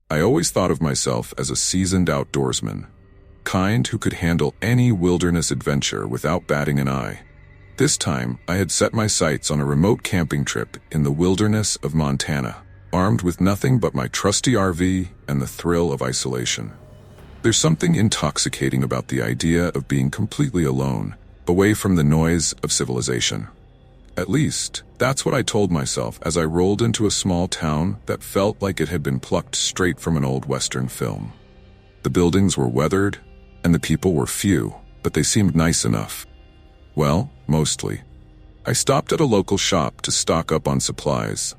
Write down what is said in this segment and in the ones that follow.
I always thought of myself as a seasoned outdoorsman, kind who could handle any wilderness adventure without batting an eye. This time, I had set my sights on a remote camping trip in the wilderness of Montana, armed with nothing but my trusty RV and the thrill of isolation. There's something intoxicating about the idea of being completely alone, away from the noise of civilization. At least, that's what I told myself as I rolled into a small town that felt like it had been plucked straight from an old Western film. The buildings were weathered, and the people were few, but they seemed nice enough. Well, mostly. I stopped at a local shop to stock up on supplies.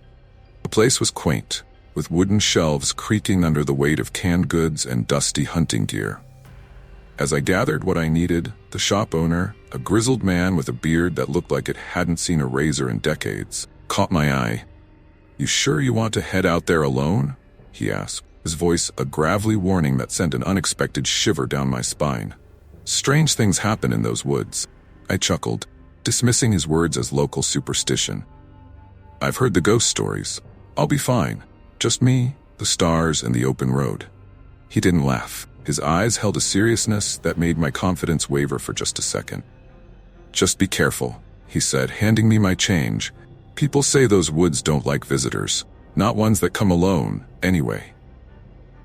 The place was quaint, with wooden shelves creaking under the weight of canned goods and dusty hunting gear. As I gathered what I needed, the shop owner, a grizzled man with a beard that looked like it hadn't seen a razor in decades, caught my eye. "You sure you want to head out there alone?" he asked, his voice a gravelly warning that sent an unexpected shiver down my spine. Strange things happen in those woods. I chuckled, dismissing his words as local superstition. "I've heard the ghost stories. I'll be fine. Just me, the stars, and the open road." He didn't laugh. His eyes held a seriousness that made my confidence waver for just a second. "Just be careful," he said, handing me my change. "People say those woods don't like visitors. Not ones that come alone, anyway."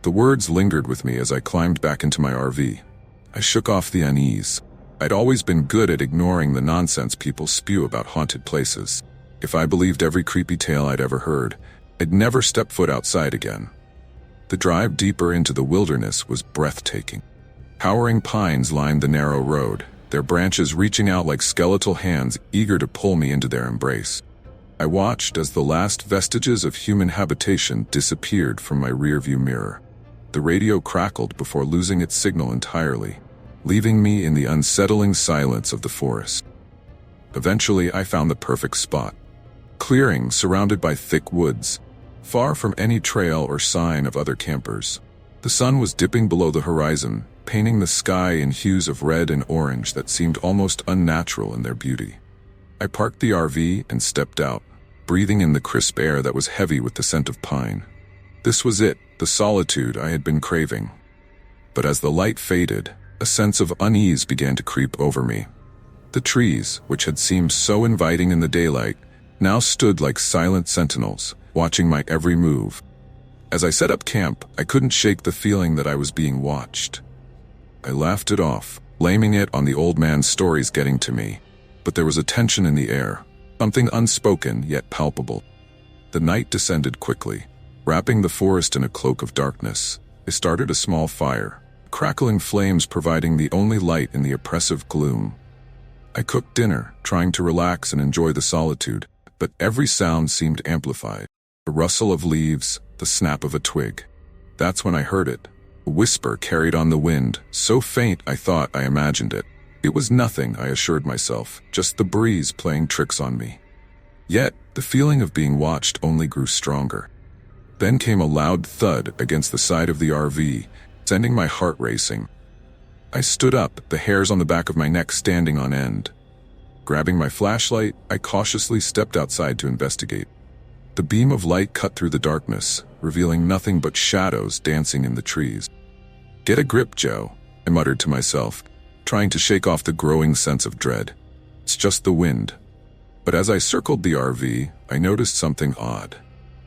The words lingered with me as I climbed back into my RV. I shook off the unease. I'd always been good at ignoring the nonsense people spew about haunted places. If I believed every creepy tale I'd ever heard, I'd never step foot outside again. The drive deeper into the wilderness was breathtaking. Towering pines lined the narrow road, their branches reaching out like skeletal hands eager to pull me into their embrace. I watched as the last vestiges of human habitation disappeared from my rearview mirror. The radio crackled before losing its signal entirely, leaving me in the unsettling silence of the forest. Eventually, I found the perfect spot. Clearing surrounded by thick woods, far from any trail or sign of other campers. The sun was dipping below the horizon, painting the sky in hues of red and orange that seemed almost unnatural in their beauty. I parked the RV and stepped out, breathing in the crisp air that was heavy with the scent of pine. This was it, the solitude I had been craving. But as the light faded, a sense of unease began to creep over me. The trees, which had seemed so inviting in the daylight, now stood like silent sentinels, watching my every move. As I set up camp, I couldn't shake the feeling that I was being watched. I laughed it off, blaming it on the old man's stories getting to me. But there was a tension in the air, something unspoken yet palpable. The night descended quickly, wrapping the forest in a cloak of darkness. I started a small fire, crackling flames providing the only light in the oppressive gloom. I cooked dinner, trying to relax and enjoy the solitude, but every sound seemed amplified. The rustle of leaves, the snap of a twig. That's when I heard it. A whisper carried on the wind, so faint I thought I imagined it. It was nothing, I assured myself, just the breeze playing tricks on me. Yet, the feeling of being watched only grew stronger. Then came a loud thud against the side of the RV, sending my heart racing. I stood up, the hairs on the back of my neck standing on end. Grabbing my flashlight, I cautiously stepped outside to investigate. The beam of light cut through the darkness, revealing nothing but shadows dancing in the trees. "Get a grip, Joe," I muttered to myself, trying to shake off the growing sense of dread. "It's just the wind." But as I circled the RV, I noticed something odd.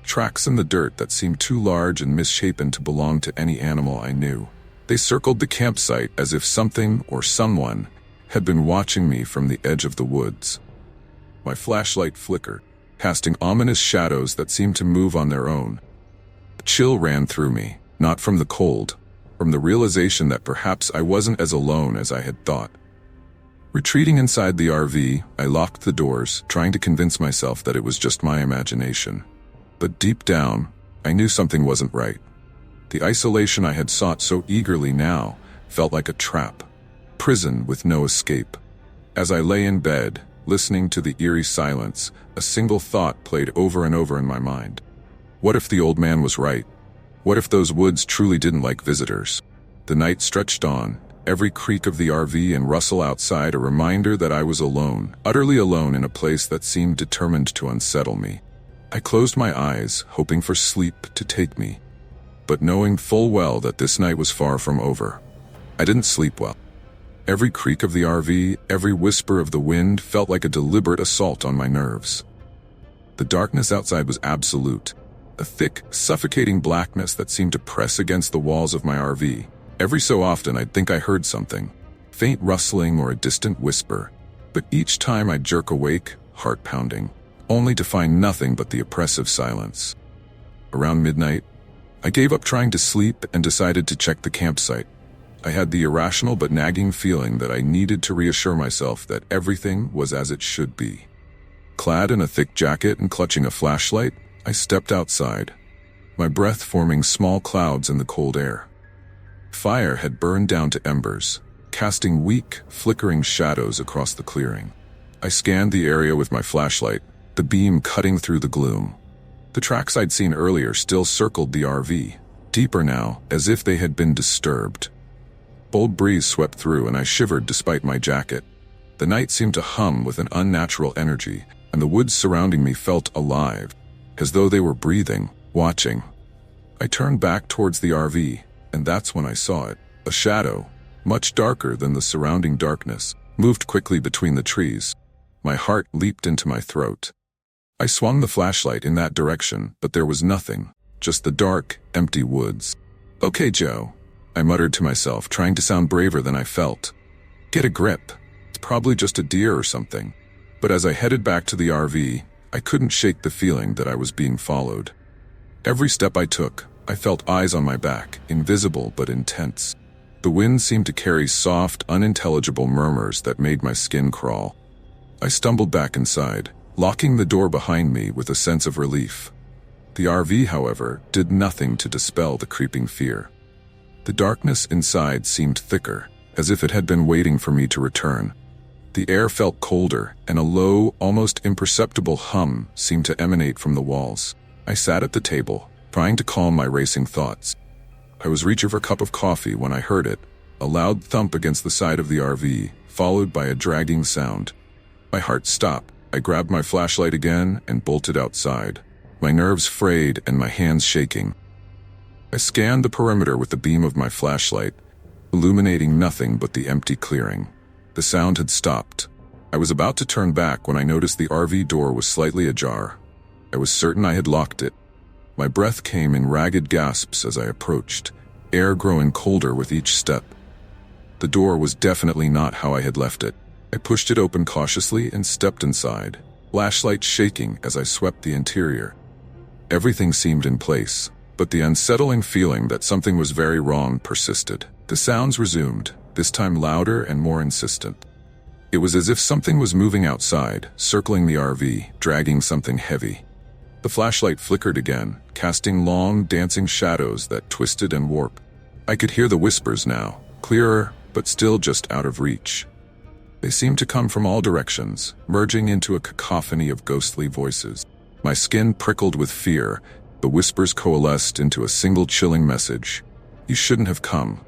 Tracks in the dirt that seemed too large and misshapen to belong to any animal I knew. They circled the campsite as if something or someone had been watching me from the edge of the woods. My flashlight flickered, casting ominous shadows that seemed to move on their own. A chill ran through me, not from the cold, from the realization that perhaps I wasn't as alone as I had thought. Retreating inside the RV, I locked the doors, trying to convince myself that it was just my imagination. But deep down, I knew something wasn't right. The isolation I had sought so eagerly now felt like a trap, prison with no escape. As I lay in bed, listening to the eerie silence, a single thought played over and over in my mind. What if the old man was right? What if those woods truly didn't like visitors? The night stretched on, every creak of the RV and rustle outside a reminder that I was alone, utterly alone in a place that seemed determined to unsettle me. I closed my eyes, hoping for sleep to take me. but knowing full well that this night was far from over. I didn't sleep well. Every creak of the RV, every whisper of the wind felt like a deliberate assault on my nerves. The darkness outside was absolute, a thick, suffocating blackness that seemed to press against the walls of my RV. Every so often I'd think I heard something, faint rustling or a distant whisper, but each time I'd jerk awake, heart pounding, only to find nothing but the oppressive silence. Around midnight, I gave up trying to sleep and decided to check the campsite. I had the irrational but nagging feeling that I needed to reassure myself that everything was as it should be. Clad in a thick jacket and clutching a flashlight, I stepped outside, my breath forming small clouds in the cold air. Fire had burned down to embers, casting weak, flickering shadows across the clearing. I scanned the area with my flashlight, the beam cutting through the gloom. The tracks I'd seen earlier still circled the RV, deeper now, as if they had been disturbed. Bold breeze swept through and I shivered despite my jacket. The night seemed to hum with an unnatural energy, and the woods surrounding me felt alive, as though they were breathing, watching. I turned back towards the RV, and that's when I saw it. A shadow, much darker than the surrounding darkness, moved quickly between the trees. My heart leaped into my throat. I swung the flashlight in that direction, but there was nothing, just the dark, empty woods. "Okay, Joe," I muttered to myself, trying to sound braver than I felt. "Get a grip. It's probably just a deer or something." But as I headed back to the RV, I couldn't shake the feeling that I was being followed. Every step I took, I felt eyes on my back, invisible but intense. The wind seemed to carry soft, unintelligible murmurs that made my skin crawl. I stumbled back inside, locking the door behind me with a sense of relief. The RV, however, did nothing to dispel the creeping fear. The darkness inside seemed thicker, as if it had been waiting for me to return. The air felt colder, and a low, almost imperceptible hum seemed to emanate from the walls. I sat at the table, trying to calm my racing thoughts. I was reaching for a cup of coffee when I heard it, a loud thump against the side of the RV, followed by a dragging sound. My heart stopped. I grabbed my flashlight again and bolted outside, my nerves frayed and my hands shaking. I scanned the perimeter with the beam of my flashlight, illuminating nothing but the empty clearing. The sound had stopped. I was about to turn back when I noticed the RV door was slightly ajar. I was certain I had locked it. My breath came in ragged gasps as I approached, air growing colder with each step. The door was definitely not how I had left it. I pushed it open cautiously and stepped inside, flashlight shaking as I swept the interior. Everything seemed in place, but the unsettling feeling that something was very wrong persisted. The sounds resumed, this time louder and more insistent. It was as if something was moving outside, circling the RV, dragging something heavy. The flashlight flickered again, casting long, dancing shadows that twisted and warped. I could hear the whispers now, clearer, but still just out of reach. They seemed to come from all directions, merging into a cacophony of ghostly voices. My skin prickled with fear. The whispers coalesced into a single chilling message. "You shouldn't have come."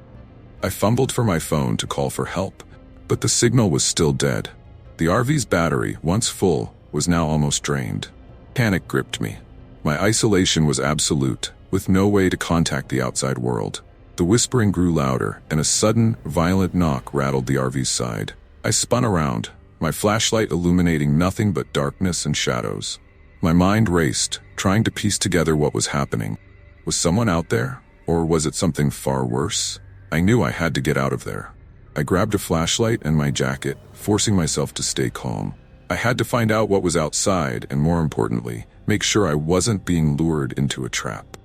I fumbled for my phone to call for help, but the signal was still dead. The RV's battery, once full, was now almost drained. Panic gripped me. My isolation was absolute, with no way to contact the outside world. The whispering grew louder, and a sudden, violent knock rattled the RV's side. I spun around, my flashlight illuminating nothing but darkness and shadows. My mind raced, trying to piece together what was happening. Was someone out there, or was it something far worse? I knew I had to get out of there. I grabbed a flashlight and my jacket, forcing myself to stay calm. I had to find out what was outside and, more importantly, make sure I wasn't being lured into a trap.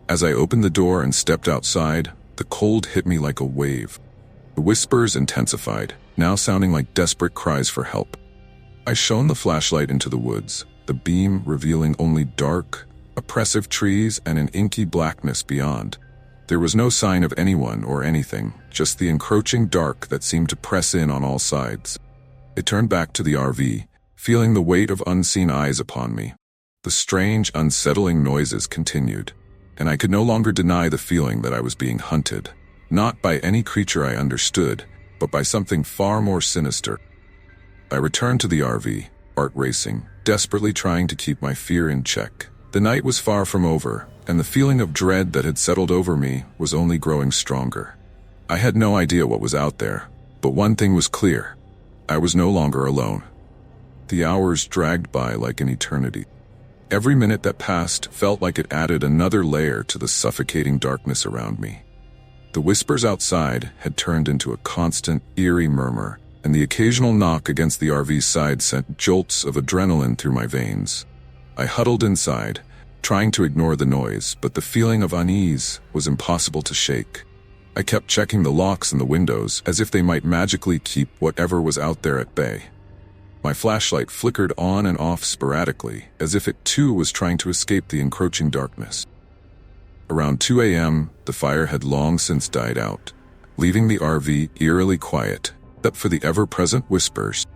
As I opened the door and stepped outside, the cold hit me like a wave. The whispers intensified, now sounding like desperate cries for help. I shone the flashlight into the woods, the beam revealing only dark, oppressive trees and an inky blackness beyond. There was no sign of anyone or anything, just the encroaching dark that seemed to press in on all sides. I turned back to the RV, feeling the weight of unseen eyes upon me. The strange, unsettling noises continued, and I could no longer deny the feeling that I was being hunted, not by any creature I understood, but by something far more sinister. I returned to the RV, heart racing, desperately trying to keep my fear in check. The night was far from over, and the feeling of dread that had settled over me was only growing stronger. I had no idea what was out there, but one thing was clear. I was no longer alone. The hours dragged by like an eternity. Every minute that passed felt like it added another layer to the suffocating darkness around me. The whispers outside had turned into a constant, eerie murmur, and the occasional knock against the RV's side sent jolts of adrenaline through my veins. I huddled inside, trying to ignore the noise, but the feeling of unease was impossible to shake. I kept checking the locks and the windows as if they might magically keep whatever was out there at bay. My flashlight flickered on and off sporadically, as if it too was trying to escape the encroaching darkness. Around 2 a.m., the fire had long since died out, leaving the RV eerily quiet, except for the ever-present whispers.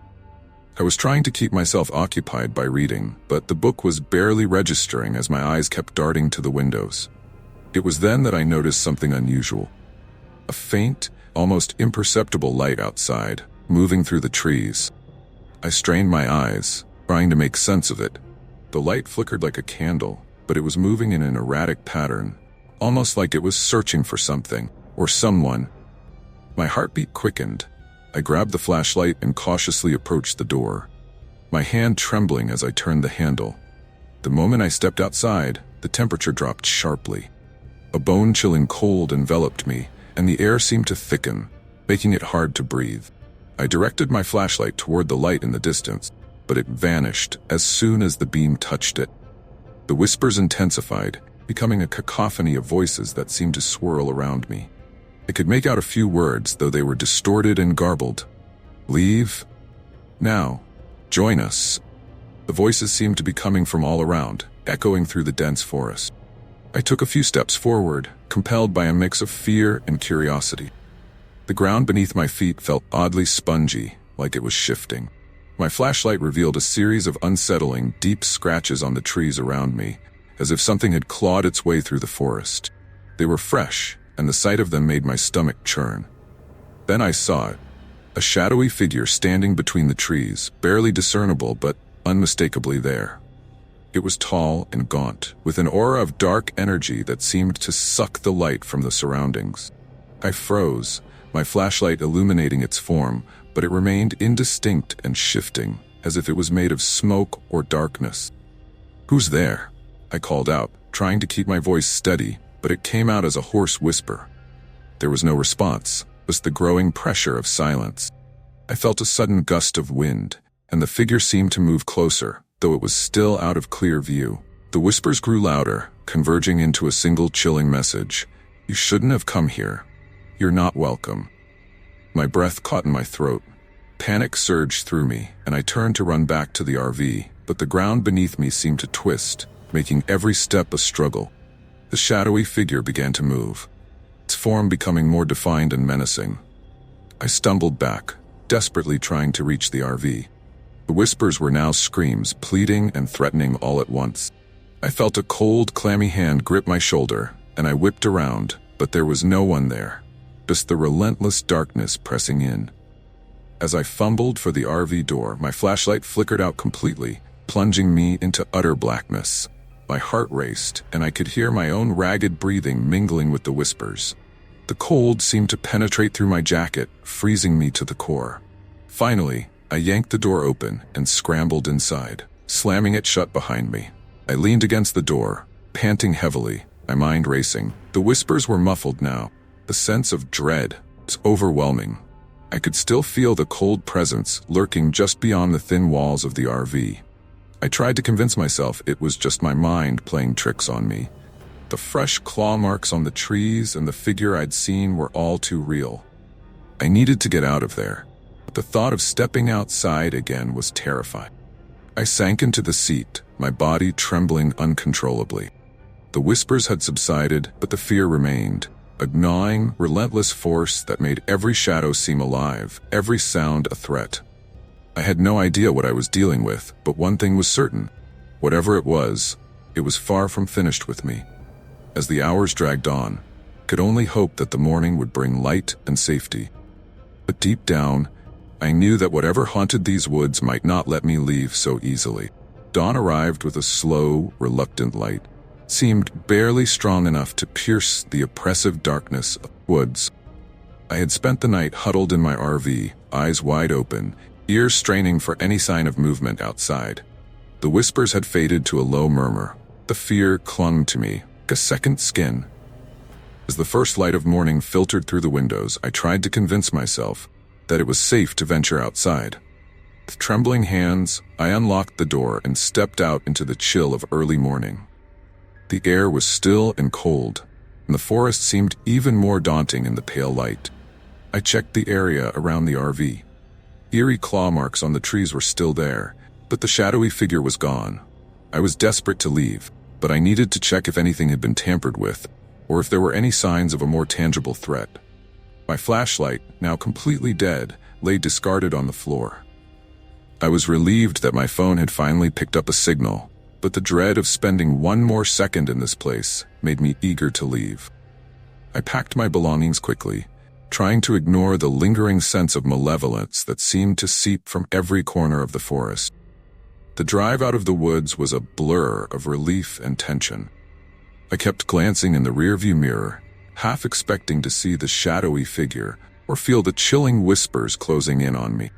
I was trying to keep myself occupied by reading, but the book was barely registering as my eyes kept darting to the windows. It was then that I noticed something unusual. A faint, almost imperceptible light outside, moving through the trees. I strained my eyes, trying to make sense of it. The light flickered like a candle, but it was moving in an erratic pattern, almost like it was searching for something, or someone. My heartbeat quickened. I grabbed the flashlight and cautiously approached the door, my hand trembling as I turned the handle. The moment I stepped outside, the temperature dropped sharply. A bone-chilling cold enveloped me, and the air seemed to thicken, making it hard to breathe. I directed my flashlight toward the light in the distance, but it vanished as soon as the beam touched it. The whispers intensified, becoming a cacophony of voices that seemed to swirl around me. I could make out a few words, though they were distorted and garbled. Leave? Now. Join us. The voices seemed to be coming from all around, echoing through the dense forest. I took a few steps forward, compelled by a mix of fear and curiosity. The ground beneath my feet felt oddly spongy, like it was shifting. My flashlight revealed a series of unsettling, deep scratches on the trees around me, as if something had clawed its way through the forest. They were fresh, and the sight of them made my stomach churn. Then I saw it. A shadowy figure standing between the trees, barely discernible but unmistakably there. It was tall and gaunt, with an aura of dark energy that seemed to suck the light from the surroundings. I froze, my flashlight illuminating its form, but it remained indistinct and shifting, as if it was made of smoke or darkness. "Who's there?" I called out, trying to keep my voice steady, but it came out as a hoarse whisper. There was no response, just the growing pressure of silence. I felt a sudden gust of wind, and the figure seemed to move closer, though it was still out of clear view. The whispers grew louder, converging into a single chilling message. "You shouldn't have come here. You're not welcome." My breath caught in my throat. Panic surged through me, and I turned to run back to the RV, but the ground beneath me seemed to twist, making every step a struggle. The shadowy figure began to move, its form becoming more defined and menacing. I stumbled back, desperately trying to reach the RV. The whispers were now screams, pleading and threatening all at once. I felt a cold, clammy hand grip my shoulder, and I whipped around, but there was no one there. Just the relentless darkness pressing in. As I fumbled for the RV door, my flashlight flickered out completely, plunging me into utter blackness. My heart raced, and I could hear my own ragged breathing mingling with the whispers. The cold seemed to penetrate through my jacket, freezing me to the core. Finally, I yanked the door open and scrambled inside, slamming it shut behind me. I leaned against the door, panting heavily, my mind racing. The whispers were muffled now. The sense of dread was overwhelming. I could still feel the cold presence lurking just beyond the thin walls of the RV. I tried to convince myself it was just my mind playing tricks on me. The fresh claw marks on the trees and the figure I'd seen were all too real. I needed to get out of there, but the thought of stepping outside again was terrifying. I sank into the seat, my body trembling uncontrollably. The whispers had subsided, but the fear remained. A gnawing, relentless force that made every shadow seem alive, every sound a threat. I had no idea what I was dealing with, but one thing was certain. Whatever it was far from finished with me. As the hours dragged on, I could only hope that the morning would bring light and safety. But deep down, I knew that whatever haunted these woods might not let me leave so easily. Dawn arrived with a slow, reluctant light. It seemed barely strong enough to pierce the oppressive darkness of woods. I had spent the night huddled in my RV, eyes wide open, ears straining for any sign of movement outside. The whispers had faded to a low murmur. The fear clung to me, like a second skin. As the first light of morning filtered through the windows, I tried to convince myself that it was safe to venture outside. With trembling hands, I unlocked the door and stepped out into the chill of early morning. The air was still and cold, and the forest seemed even more daunting in the pale light. I checked the area around the RV. Eerie claw marks on the trees were still there, but the shadowy figure was gone. I was desperate to leave, but I needed to check if anything had been tampered with, or if there were any signs of a more tangible threat. My flashlight, now completely dead, lay discarded on the floor. I was relieved that my phone had finally picked up a signal, but the dread of spending one more second in this place made me eager to leave. I packed my belongings quickly, trying to ignore the lingering sense of malevolence that seemed to seep from every corner of the forest. The drive out of the woods was a blur of relief and tension. I kept glancing in the rearview mirror, half expecting to see the shadowy figure or feel the chilling whispers closing in on me.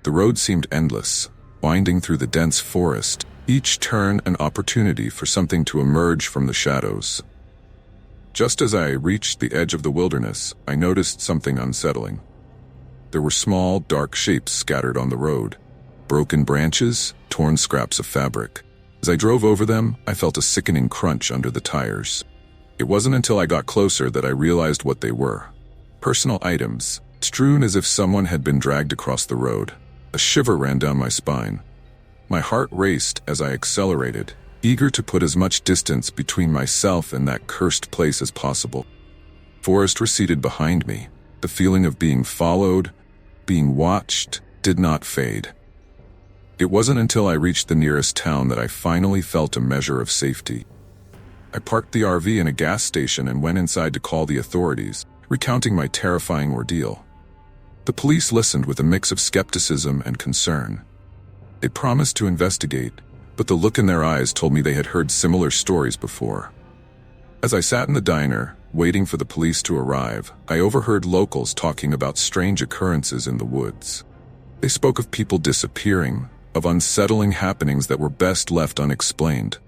The road seemed endless, winding through the dense forest, each turn an opportunity for something to emerge from the shadows. Just as I reached the edge of the wilderness, I noticed something unsettling. There were small, dark shapes scattered on the road. Broken branches, torn scraps of fabric. As I drove over them, I felt a sickening crunch under the tires. It wasn't until I got closer that I realized what they were. Personal items, strewn as if someone had been dragged across the road. A shiver ran down my spine. My heart raced as I accelerated, eager to put as much distance between myself and that cursed place as possible. Forest receded behind me. The feeling of being followed, being watched, did not fade. It wasn't until I reached the nearest town that I finally felt a measure of safety. I parked the RV in a gas station and went inside to call the authorities, recounting my terrifying ordeal. The police listened with a mix of skepticism and concern. They promised to investigate, but the look in their eyes told me they had heard similar stories before. As I sat in the diner, waiting for the police to arrive, I overheard locals talking about strange occurrences in the woods. They spoke of people disappearing, of unsettling happenings that were best left unexplained.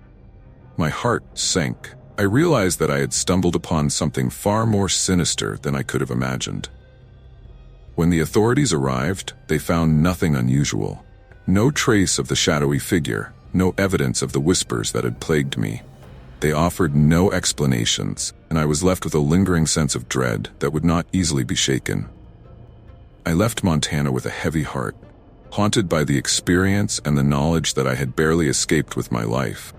My heart sank. I realized that I had stumbled upon something far more sinister than I could have imagined. When the authorities arrived, they found nothing unusual. No trace of the shadowy figure, no evidence of the whispers that had plagued me. They offered no explanations, and I was left with a lingering sense of dread that would not easily be shaken. I left Montana with a heavy heart, haunted by the experience and the knowledge that I had barely escaped with my life.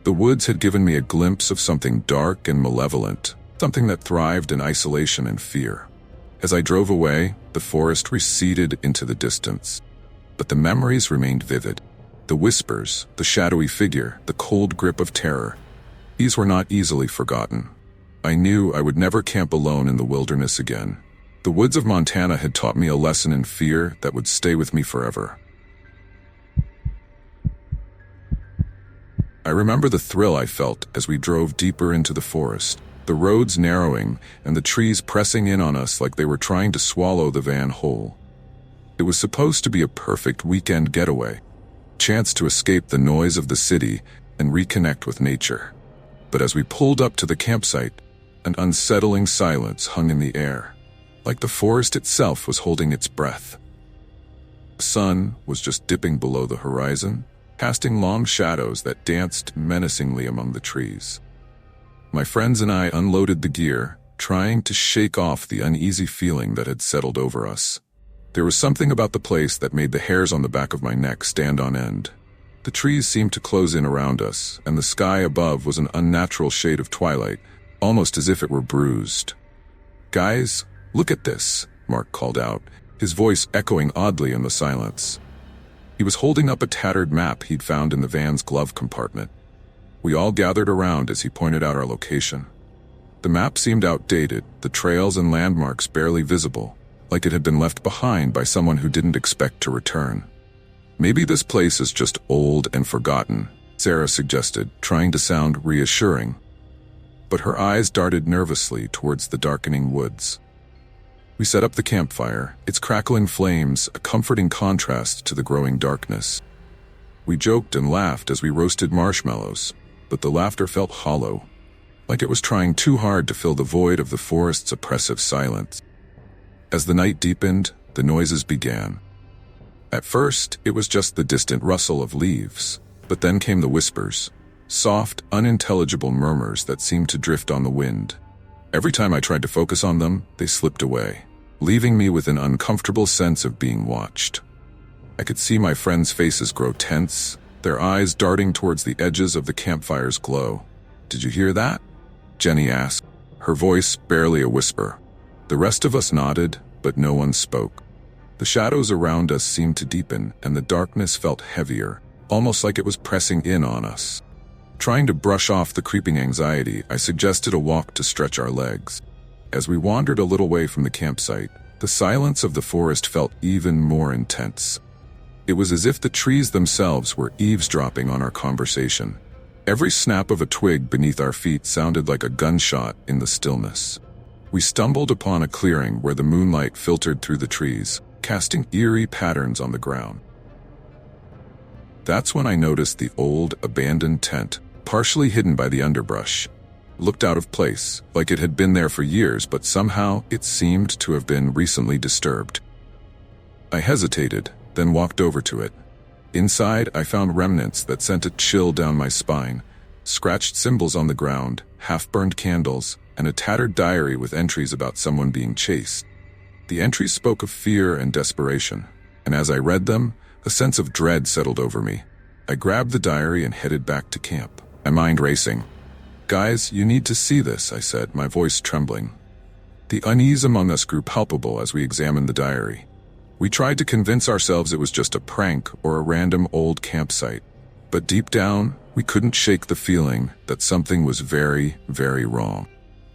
The woods had given me a glimpse of something dark and malevolent, something that thrived in isolation and fear. As I drove away, the forest receded into the distance. But the memories remained vivid. The whispers, the shadowy figure, the cold grip of terror. These were not easily forgotten. I knew I would never camp alone in the wilderness again. The woods of Montana had taught me a lesson in fear that would stay with me forever. I remember the thrill I felt as we drove deeper into the forest, the roads narrowing and the trees pressing in on us like they were trying to swallow the van whole. It was supposed to be a perfect weekend getaway, chance to escape the noise of the city and reconnect with nature. But as we pulled up to the campsite, an unsettling silence hung in the air, like the forest itself was holding its breath. The sun was just dipping below the horizon, casting long shadows that danced menacingly among the trees. My friends and I unloaded the gear, trying to shake off the uneasy feeling that had settled over us. There was something about the place that made the hairs on the back of my neck stand on end. The trees seemed to close in around us, and the sky above was an unnatural shade of twilight, almost as if it were bruised. "Guys, look at this," Mark called out, his voice echoing oddly in the silence. He was holding up a tattered map he'd found in the van's glove compartment. We all gathered around as he pointed out our location. The map seemed outdated, the trails and landmarks barely visible, like it had been left behind by someone who didn't expect to return. Maybe this place is just old and forgotten, Sarah suggested, trying to sound reassuring. But her eyes darted nervously towards the darkening woods. We set up the campfire, its crackling flames a comforting contrast to the growing darkness. We joked and laughed as we roasted marshmallows, but the laughter felt hollow, like it was trying too hard to fill the void of the forest's oppressive silence. As the night deepened, the noises began. At first, it was just the distant rustle of leaves, but then came the whispers, soft, unintelligible murmurs that seemed to drift on the wind. Every time I tried to focus on them, they slipped away, leaving me with an uncomfortable sense of being watched. I could see my friends' faces grow tense, their eyes darting towards the edges of the campfire's glow. "Did you hear that?" Jenny asked, her voice barely a whisper. The rest of us nodded, but no one spoke. The shadows around us seemed to deepen, and the darkness felt heavier, almost like it was pressing in on us. Trying to brush off the creeping anxiety, I suggested a walk to stretch our legs. As we wandered a little way from the campsite, the silence of the forest felt even more intense. It was as if the trees themselves were eavesdropping on our conversation. Every snap of a twig beneath our feet sounded like a gunshot in the stillness. We stumbled upon a clearing where the moonlight filtered through the trees, casting eerie patterns on the ground. That's when I noticed the old, abandoned tent, partially hidden by the underbrush. Looked out of place, like it had been there for years, but somehow it seemed to have been recently disturbed. I hesitated, then walked over to it. Inside, I found remnants that sent a chill down my spine, scratched symbols on the ground, half-burned candles, and a tattered diary with entries about someone being chased. The entries spoke of fear and desperation, and as I read them, a sense of dread settled over me. I grabbed the diary and headed back to camp, my mind racing. "Guys, you need to see this," I said, my voice trembling. The unease among us grew palpable as we examined the diary. We tried to convince ourselves it was just a prank or a random old campsite, but deep down, we couldn't shake the feeling that something was very, very wrong.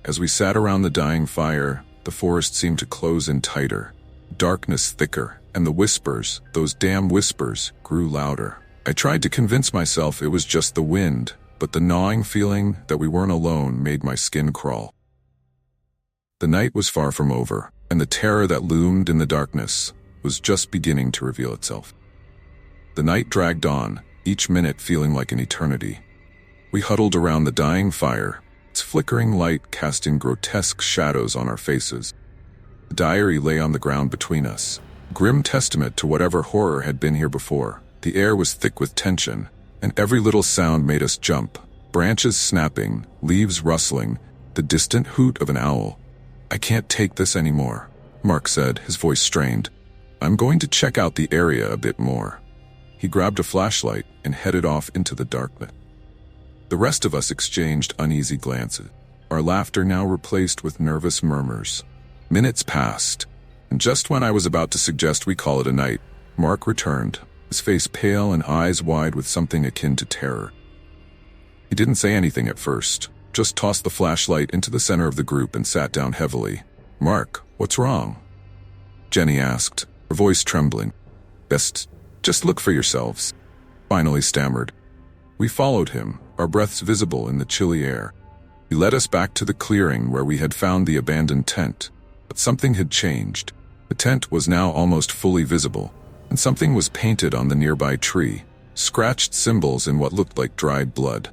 As we sat around the dying fire, the forest seemed to close in tighter, darkness thicker, and the whispers, those damn whispers, grew louder. I tried to convince myself it was just the wind, but the gnawing feeling that we weren't alone made my skin crawl. The night was far from over, and the terror that loomed in the darkness was just beginning to reveal itself. The night dragged on, each minute feeling like an eternity. We huddled around the dying fire, its flickering light casting grotesque shadows on our faces. The diary lay on the ground between us, grim testament to whatever horror had been here before. The air was thick with tension, and every little sound made us jump. Branches snapping, leaves rustling, the distant hoot of an owl. "I can't take this anymore," Mark said, his voice strained. "I'm going to check out the area a bit more." He grabbed a flashlight and headed off into the darkness. The rest of us exchanged uneasy glances, our laughter now replaced with nervous murmurs. Minutes passed, and just when I was about to suggest we call it a night, Mark returned, his face pale and eyes wide with something akin to terror. He didn't say anything at first, just tossed the flashlight into the center of the group and sat down heavily. "Mark, what's wrong?" Jenny asked, her voice trembling. Just look for yourselves," finally stammered. We followed him, our breaths visible in the chilly air. He led us back to the clearing where we had found the abandoned tent, but something had changed. The tent was now almost fully visible, and something was painted on the nearby tree, scratched symbols in what looked like dried blood.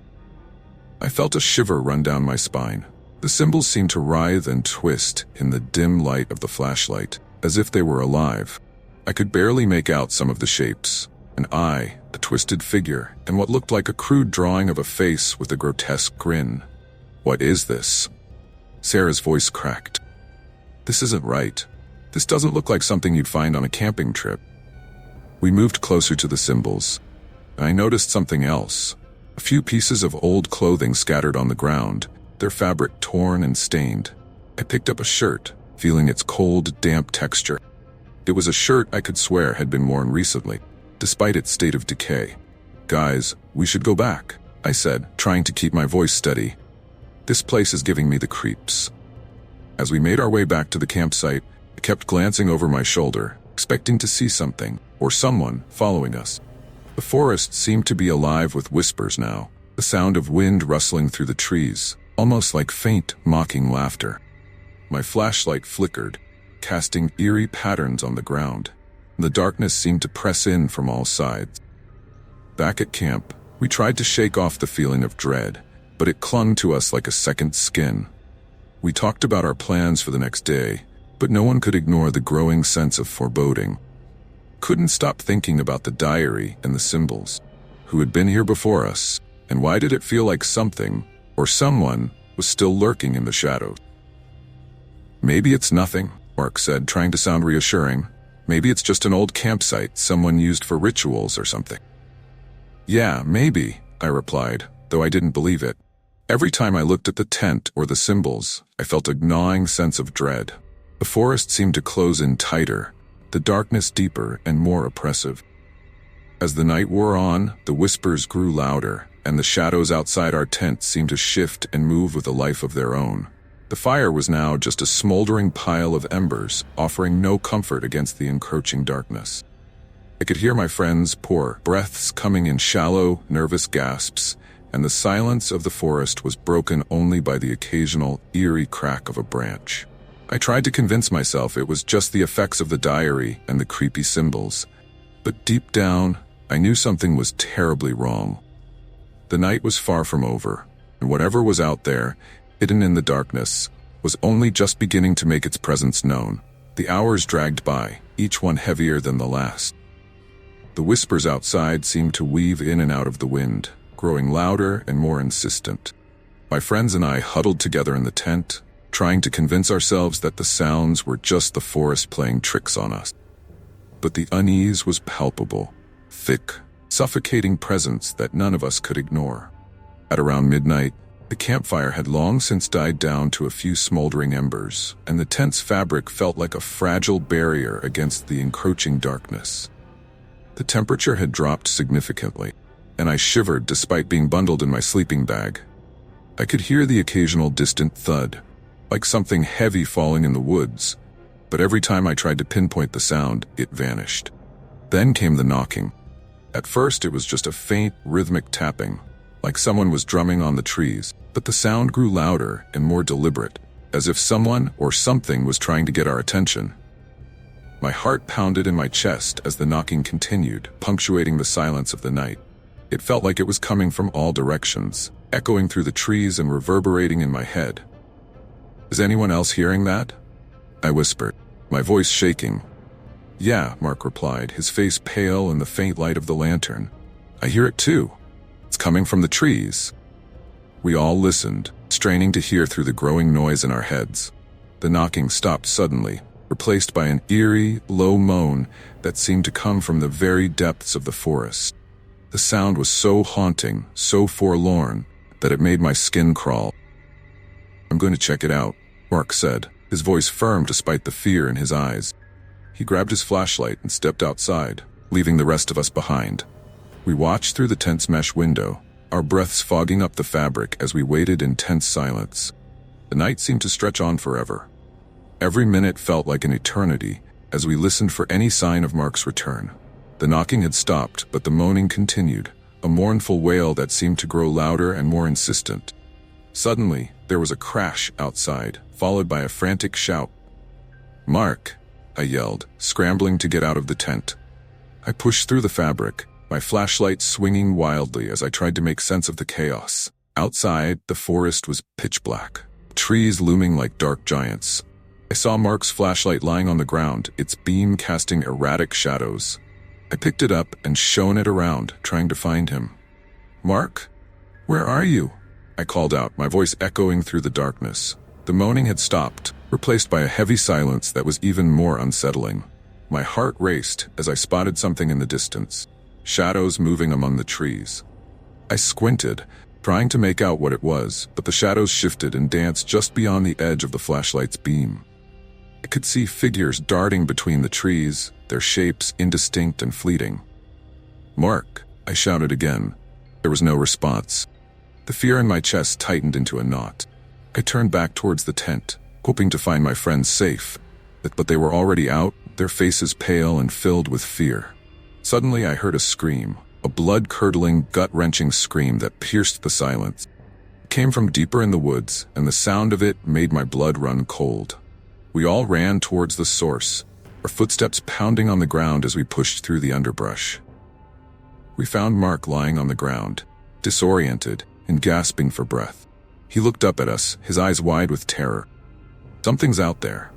I felt a shiver run down my spine. The symbols seemed to writhe and twist in the dim light of the flashlight, as if they were alive. I could barely make out some of the shapes. An eye, a twisted figure, and what looked like a crude drawing of a face with a grotesque grin. "What is this?" Sarah's voice cracked. "This isn't right. This doesn't look like something you'd find on a camping trip." We moved closer to the symbols. I noticed something else. A few pieces of old clothing scattered on the ground, their fabric torn and stained. I picked up a shirt, feeling its cold, damp texture. It was a shirt I could swear had been worn recently, despite its state of decay. "Guys, we should go back," I said, trying to keep my voice steady. "This place is giving me the creeps." As we made our way back to the campsite, I kept glancing over my shoulder, expecting to see something, or someone, following us. The forest seemed to be alive with whispers now, the sound of wind rustling through the trees, almost like faint, mocking laughter. My flashlight flickered, casting eerie patterns on the ground. The darkness seemed to press in from all sides. Back at camp, we tried to shake off the feeling of dread, but it clung to us like a second skin. We talked about our plans for the next day, but no one could ignore the growing sense of foreboding. Couldn't stop thinking about the diary and the symbols. Who had been here before us, and why did it feel like something, or someone, was still lurking in the shadows? "Maybe it's nothing," Mark said, trying to sound reassuring. "Maybe it's just an old campsite someone used for rituals or something." "Yeah, maybe," I replied, though I didn't believe it. Every time I looked at the tent or the symbols, I felt a gnawing sense of dread. The forest seemed to close in tighter, the darkness deeper and more oppressive. As the night wore on, the whispers grew louder, and the shadows outside our tent seemed to shift and move with a life of their own. The fire was now just a smoldering pile of embers, offering no comfort against the encroaching darkness. I could hear my friends' poor breaths coming in shallow, nervous gasps, and the silence of the forest was broken only by the occasional, eerie crack of a branch. I tried to convince myself it was just the effects of the diary and the creepy symbols, but deep down, I knew something was terribly wrong. The night was far from over, and whatever was out there, hidden in the darkness, was only just beginning to make its presence known. The hours dragged by, each one heavier than the last. The whispers outside seemed to weave in and out of the wind, growing louder and more insistent. My friends and I huddled together in the tent, trying to convince ourselves that the sounds were just the forest playing tricks on us. But the unease was palpable, thick, suffocating presence that none of us could ignore. At around midnight, the campfire had long since died down to a few smoldering embers, and the tent's fabric felt like a fragile barrier against the encroaching darkness. The temperature had dropped significantly, and I shivered despite being bundled in my sleeping bag. I could hear the occasional distant thud, like something heavy falling in the woods, but every time I tried to pinpoint the sound, it vanished. Then came the knocking. At first it was just a faint, rhythmic tapping, like someone was drumming on the trees, but the sound grew louder and more deliberate, as if someone or something was trying to get our attention. My heart pounded in my chest as the knocking continued, punctuating the silence of the night. It felt like it was coming from all directions, echoing through the trees and reverberating in my head. "Is anyone else hearing that?" I whispered, my voice shaking. "Yeah," Mark replied, his face pale in the faint light of the lantern. "I hear it too. It's coming from the trees." We all listened, straining to hear through the growing noise in our heads. The knocking stopped suddenly, replaced by an eerie, low moan that seemed to come from the very depths of the forest. The sound was so haunting, so forlorn, that it made my skin crawl. "I'm going to check it out," Mark said, his voice firm despite the fear in his eyes. He grabbed his flashlight and stepped outside, leaving the rest of us behind. We watched through the tent's mesh window, our breaths fogging up the fabric as we waited in tense silence. The night seemed to stretch on forever. Every minute felt like an eternity as we listened for any sign of Mark's return. The knocking had stopped, but the moaning continued, a mournful wail that seemed to grow louder and more insistent. Suddenly, there was a crash outside, followed by a frantic shout. "Mark!" I yelled, scrambling to get out of the tent. I pushed through the fabric, my flashlight swinging wildly as I tried to make sense of the chaos. Outside, the forest was pitch black, trees looming like dark giants. I saw Mark's flashlight lying on the ground, its beam casting erratic shadows. I picked it up and shone it around, trying to find him. "Mark? Where are you?" I called out, my voice echoing through the darkness. The moaning had stopped, replaced by a heavy silence that was even more unsettling. My heart raced as I spotted something in the distance, shadows moving among the trees. I squinted, trying to make out what it was, but the shadows shifted and danced just beyond the edge of the flashlight's beam. I could see figures darting between the trees, their shapes indistinct and fleeting. "Mark!" I shouted again. There was no response. The fear in my chest tightened into a knot. I turned back towards the tent, hoping to find my friends safe, but they were already out, their faces pale and filled with fear. Suddenly I heard a scream, a blood-curdling, gut-wrenching scream that pierced the silence. It came from deeper in the woods, and the sound of it made my blood run cold. We all ran towards the source, our footsteps pounding on the ground as we pushed through the underbrush. We found Mark lying on the ground, disoriented and gasping for breath. He looked up at us, his eyes wide with terror. "Something's out there,"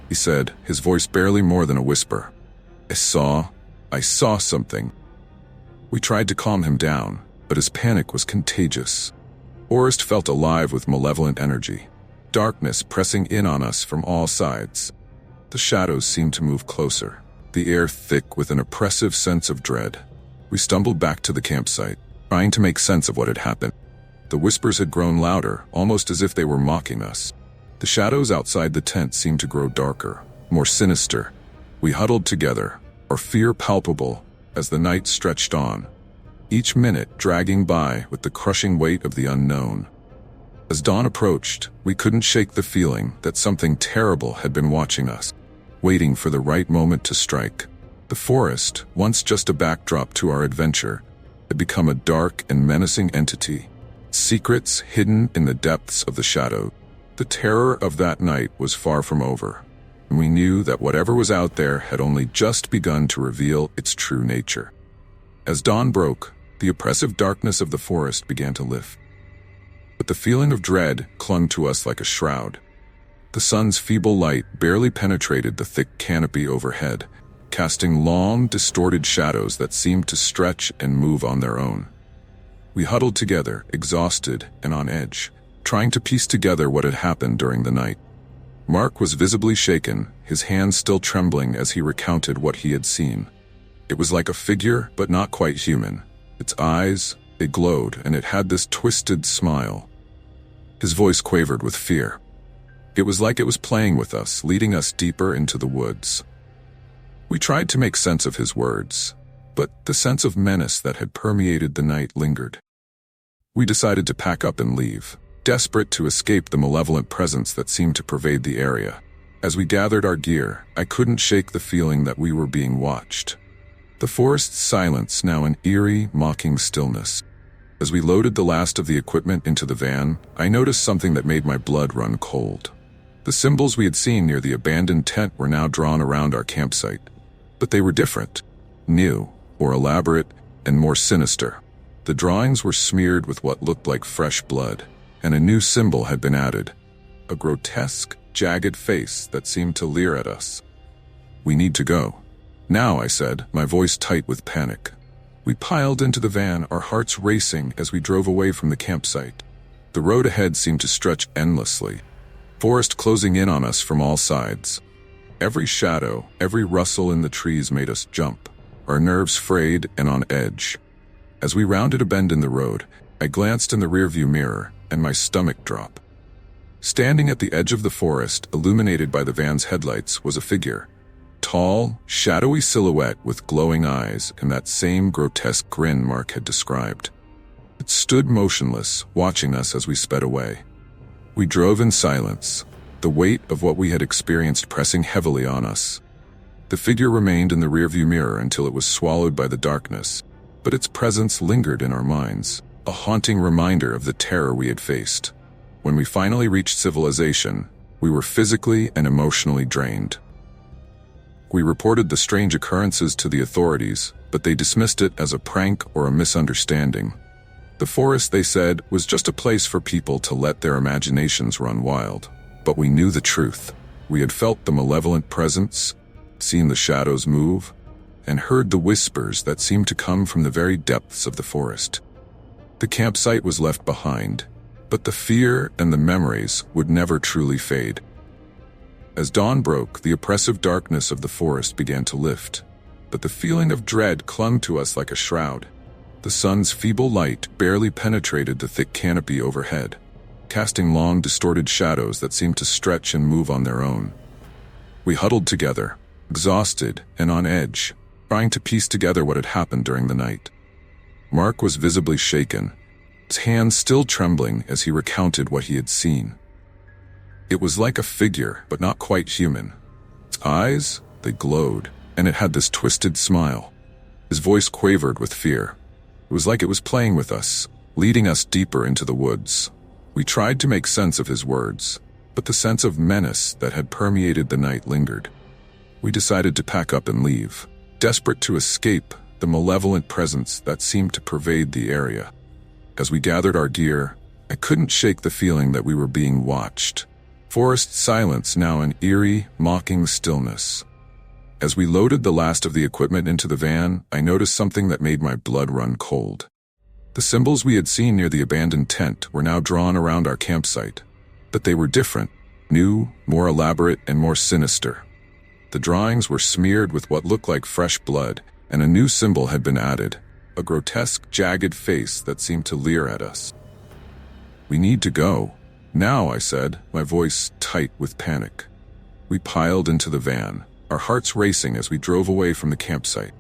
he said, his voice barely more than a whisper. I saw something." We tried to calm him down, but his panic was contagious. Forrest felt alive with malevolent energy, darkness pressing in on us from all sides. The shadows seemed to move closer, the air thick with an oppressive sense of dread. We stumbled back to the campsite, trying to make sense of what had happened. The whispers had grown louder, almost as if they were mocking us. The shadows outside the tent seemed to grow darker, more sinister. We huddled together, our fear palpable as the night stretched on, each minute dragging by with the crushing weight of the unknown. As dawn approached, we couldn't shake the feeling that something terrible had been watching us, waiting for the right moment to strike. The forest, once just a backdrop to our adventure, had become a dark and menacing entity, secrets hidden in the depths of the shadow. The terror of that night was far from over, and we knew that whatever was out there had only just begun to reveal its true nature. As dawn broke, the oppressive darkness of the forest began to lift. But the feeling of dread clung to us like a shroud. The sun's feeble light barely penetrated the thick canopy overhead, casting long, distorted shadows that seemed to stretch and move on their own. We huddled together, exhausted and on edge, trying to piece together what had happened during the night. Mark was visibly shaken, his hands still trembling as he recounted what he had seen. It was like a figure, but not quite human. Its eyes, they glowed, and it had this twisted smile. His voice quavered with fear. It was like it was playing with us, leading us deeper into the woods. We tried to make sense of his words, but the sense of menace that had permeated the night lingered. We decided to pack up and leave, desperate to escape the malevolent presence that seemed to pervade the area. As we gathered our gear, I couldn't shake the feeling that we were being watched. The forest's silence now an eerie, mocking stillness. As we loaded the last of the equipment into the van, I noticed something that made my blood run cold. The symbols we had seen near the abandoned tent were now drawn around our campsite, but they were different, new, more elaborate, and more sinister. The drawings were smeared with what looked like fresh blood, and a new symbol had been added, a grotesque, jagged face that seemed to leer at us. "We need to go now," I said, my voice tight with panic. We piled into the van, our hearts racing as we drove away from the campsite. The road ahead seemed to stretch endlessly, forest closing in on us from all sides. Every shadow, every rustle in the trees made us jump, our nerves frayed and on edge. As we rounded a bend in the road, I glanced in the rearview mirror, and my stomach dropped. Standing at the edge of the forest, illuminated by the van's headlights, was a figure. Tall, shadowy silhouette with glowing eyes and that same grotesque grin Mark had described. It stood motionless, watching us as we sped away. We drove in silence, the weight of what we had experienced pressing heavily on us. The figure remained in the rearview mirror until it was swallowed by the darkness, but its presence lingered in our minds, a haunting reminder of the terror we had faced. When we finally reached civilization, we were physically and emotionally drained. We reported the strange occurrences to the authorities, but they dismissed it as a prank or a misunderstanding. The forest, they said, was just a place for people to let their imaginations run wild. But we knew the truth. We had felt the malevolent presence, seen the shadows move, and heard the whispers that seemed to come from the very depths of the forest. The campsite was left behind, but the fear and the memories would never truly fade. As dawn broke, the oppressive darkness of the forest began to lift, but the feeling of dread clung to us like a shroud. The sun's feeble light barely penetrated the thick canopy overhead, casting long, distorted shadows that seemed to stretch and move on their own. We huddled together, exhausted and on edge, trying to piece together what had happened during the night. Mark was visibly shaken, his hands still trembling as he recounted what he had seen. It was like a figure, but not quite human. Its eyes, They glowed, and it had this twisted smile. His voice quavered with fear. It was like it was playing with us, leading us deeper into the woods. We tried to make sense of his words, but the sense of menace that had permeated the night lingered. We decided to pack up and leave, desperate to escape the malevolent presence that seemed to pervade the area. As we gathered our gear, I couldn't shake the feeling that we were being watched. Forest silence, now an eerie, mocking stillness. As we loaded the last of the equipment into the van, I noticed something that made my blood run cold. The symbols we had seen near the abandoned tent were now drawn around our campsite, but they were different, new, more elaborate, and more sinister. The drawings were smeared with what looked like fresh blood, and a new symbol had been added, a grotesque, jagged face that seemed to leer at us. "We need to go. Now," I said, my voice tight with panic. We piled into the van, our hearts racing as we drove away from the campsite.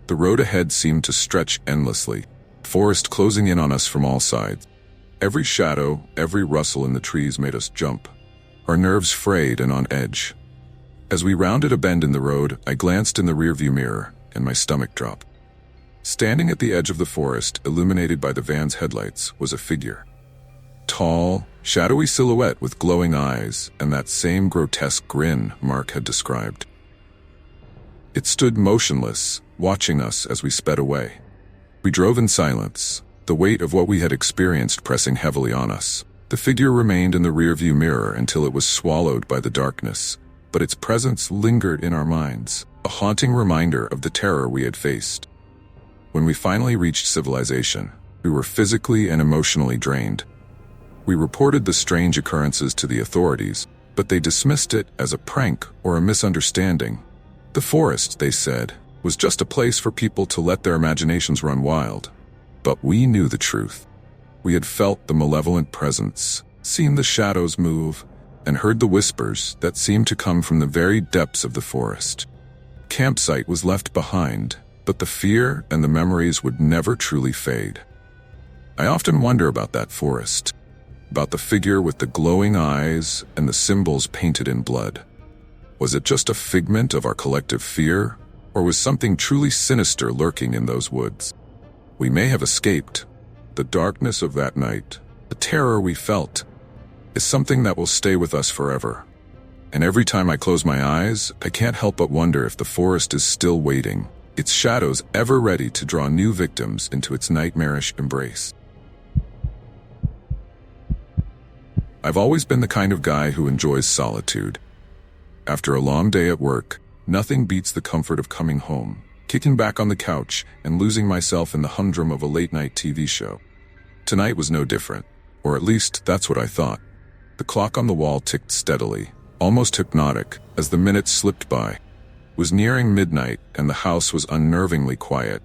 The road ahead seemed to stretch endlessly, forest closing in on us from all sides. Every shadow, every rustle in the trees made us jump, our nerves frayed and on edge. As we rounded a bend in the road, I glanced in the rearview mirror, and my stomach dropped. Standing at the edge of the forest, illuminated by the van's headlights, was a figure. Tall, shadowy silhouette with glowing eyes and that same grotesque grin Mark had described. It stood motionless, watching us as we sped away. We drove in silence, the weight of what we had experienced pressing heavily on us. The figure remained in the rearview mirror until it was swallowed by the darkness, but its presence lingered in our minds, a haunting reminder of the terror we had faced. When we finally reached civilization, we were physically and emotionally drained. We reported the strange occurrences to the authorities, but they dismissed it as a prank or a misunderstanding. The forest, they said, was just a place for people to let their imaginations run wild. But we knew the truth. We had felt the malevolent presence, seen the shadows move, and heard the whispers that seemed to come from the very depths of the forest. Campsite was left behind, but the fear and the memories would never truly fade. I often wonder about that forest, about the figure with the glowing eyes and the symbols painted in blood. Was it just a figment of our collective fear, or was something truly sinister lurking in those woods? We may have escaped. The darkness of that night, the terror we felt, is something that will stay with us forever. And every time I close my eyes, I can't help but wonder if the forest is still waiting, its shadows ever ready to draw new victims into its nightmarish embrace. I've always been the kind of guy who enjoys solitude. After a long day at work, nothing beats the comfort of coming home, kicking back on the couch, and losing myself in the humdrum of a late-night TV show. Tonight was no different, or at least that's what I thought. The clock on the wall ticked steadily, almost hypnotic, as the minutes slipped by. It was nearing midnight, and the house was unnervingly quiet.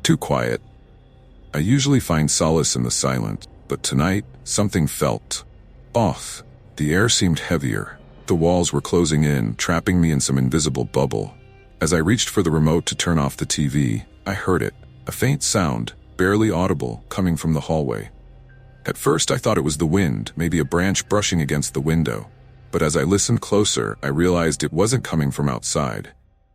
Too quiet. I usually find solace in the silence, but tonight, something felt off. The air seemed heavier. The walls were closing in, trapping me in some invisible bubble. As I reached for the remote to turn off the TV, I heard it, a faint sound, barely audible, coming from the hallway. At first I thought it was the wind, maybe a branch brushing against the window. But as I listened closer, I realized it wasn't coming from outside.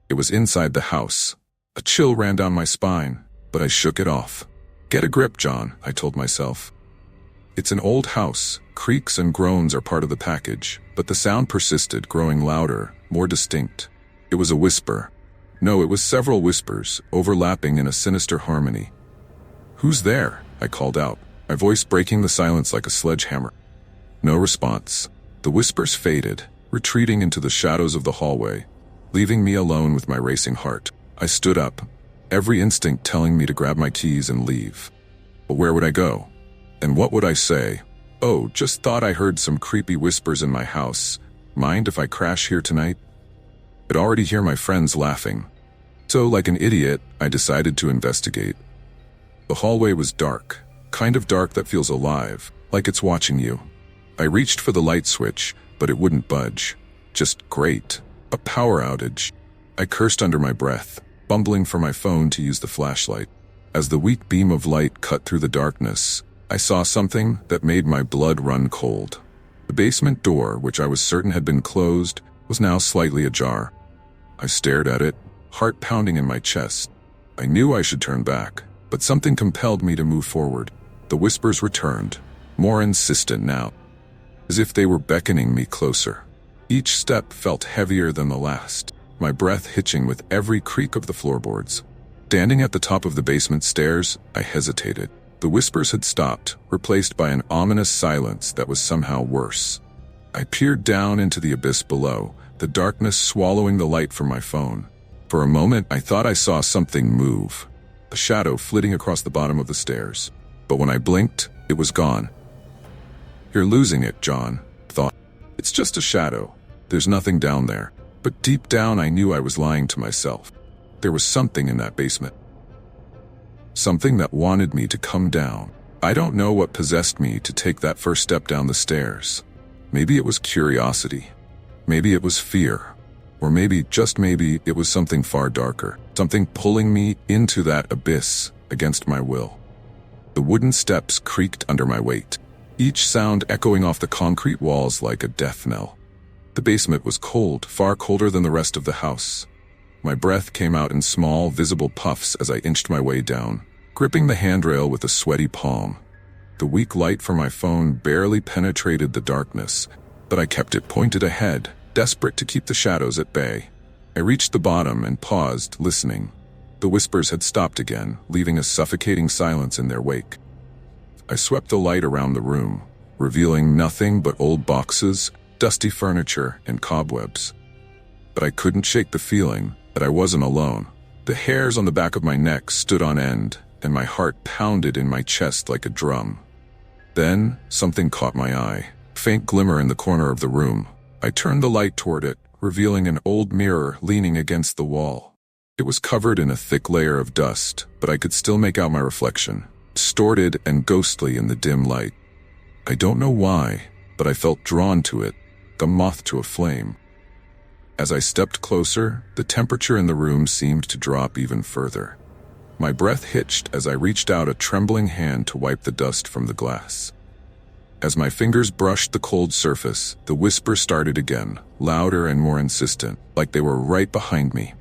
It was inside the house. A chill ran down my spine, but I shook it off. "Get a grip, John," I told myself. It's an old house. Creaks and groans are part of the package, but the sound persisted, growing louder, more distinct. It was a whisper. No, it was several whispers, overlapping in a sinister harmony. "Who's there?" I called out, my voice breaking the silence like a sledgehammer. No response. The whispers faded, retreating into the shadows of the hallway, leaving me alone with my racing heart. I stood up, every instinct telling me to grab my keys and leave. But where would I go? And what would I say? "Oh, just thought I heard some creepy whispers in my house. Mind if I crash here tonight?" I'd already hear my friends laughing. So, like an idiot, I decided to investigate. The hallway was dark, kind of dark that feels alive, like it's watching you. I reached for the light switch, but it wouldn't budge. Just great. A power outage. I cursed under my breath, fumbling for my phone to use the flashlight. As the weak beam of light cut through the darkness, I saw something that made my blood run cold. The basement door, which I was certain had been closed, was now slightly ajar. I stared at it, heart pounding in my chest. I knew I should turn back, but something compelled me to move forward. The whispers returned, more insistent now, as if they were beckoning me closer. Each step felt heavier than the last, my breath hitching with every creak of the floorboards. Standing at the top of the basement stairs, I hesitated. The whispers had stopped, replaced by an ominous silence that was somehow worse. I peered down into the abyss below, the darkness swallowing the light from my phone. For a moment, I thought I saw something move, a shadow flitting across the bottom of the stairs. But when I blinked, it was gone. "You're losing it, John," I thought. "It's just a shadow. There's nothing down there." But deep down, I knew I was lying to myself. There was something in that basement. Something that wanted me to come down. I don't know what possessed me to take that first step down the stairs. Maybe it was curiosity. Maybe it was fear. Or maybe, just maybe, it was something far darker. Something pulling me into that abyss against my will. The wooden steps creaked under my weight, each sound echoing off the concrete walls like a death knell. The basement was cold, far colder than the rest of the house. My breath came out in small, visible puffs as I inched my way down, gripping the handrail with a sweaty palm. The weak light from my phone barely penetrated the darkness, but I kept it pointed ahead, desperate to keep the shadows at bay. I reached the bottom and paused, listening. The whispers had stopped again, leaving a suffocating silence in their wake. I swept the light around the room, revealing nothing but old boxes, dusty furniture, and cobwebs. But I couldn't shake the feeling that I wasn't alone. The hairs on the back of my neck stood on end, and my heart pounded in my chest like a drum. Then, something caught my eye, a faint glimmer in the corner of the room. I turned the light toward it, revealing an old mirror leaning against the wall. It was covered in a thick layer of dust, but I could still make out my reflection, distorted and ghostly in the dim light. I don't know why, but I felt drawn to it, like a moth to a flame. As I stepped closer, the temperature in the room seemed to drop even further. My breath hitched as I reached out a trembling hand to wipe the dust from the glass. As my fingers brushed the cold surface, the whisper started again, louder and more insistent, like they were right behind me.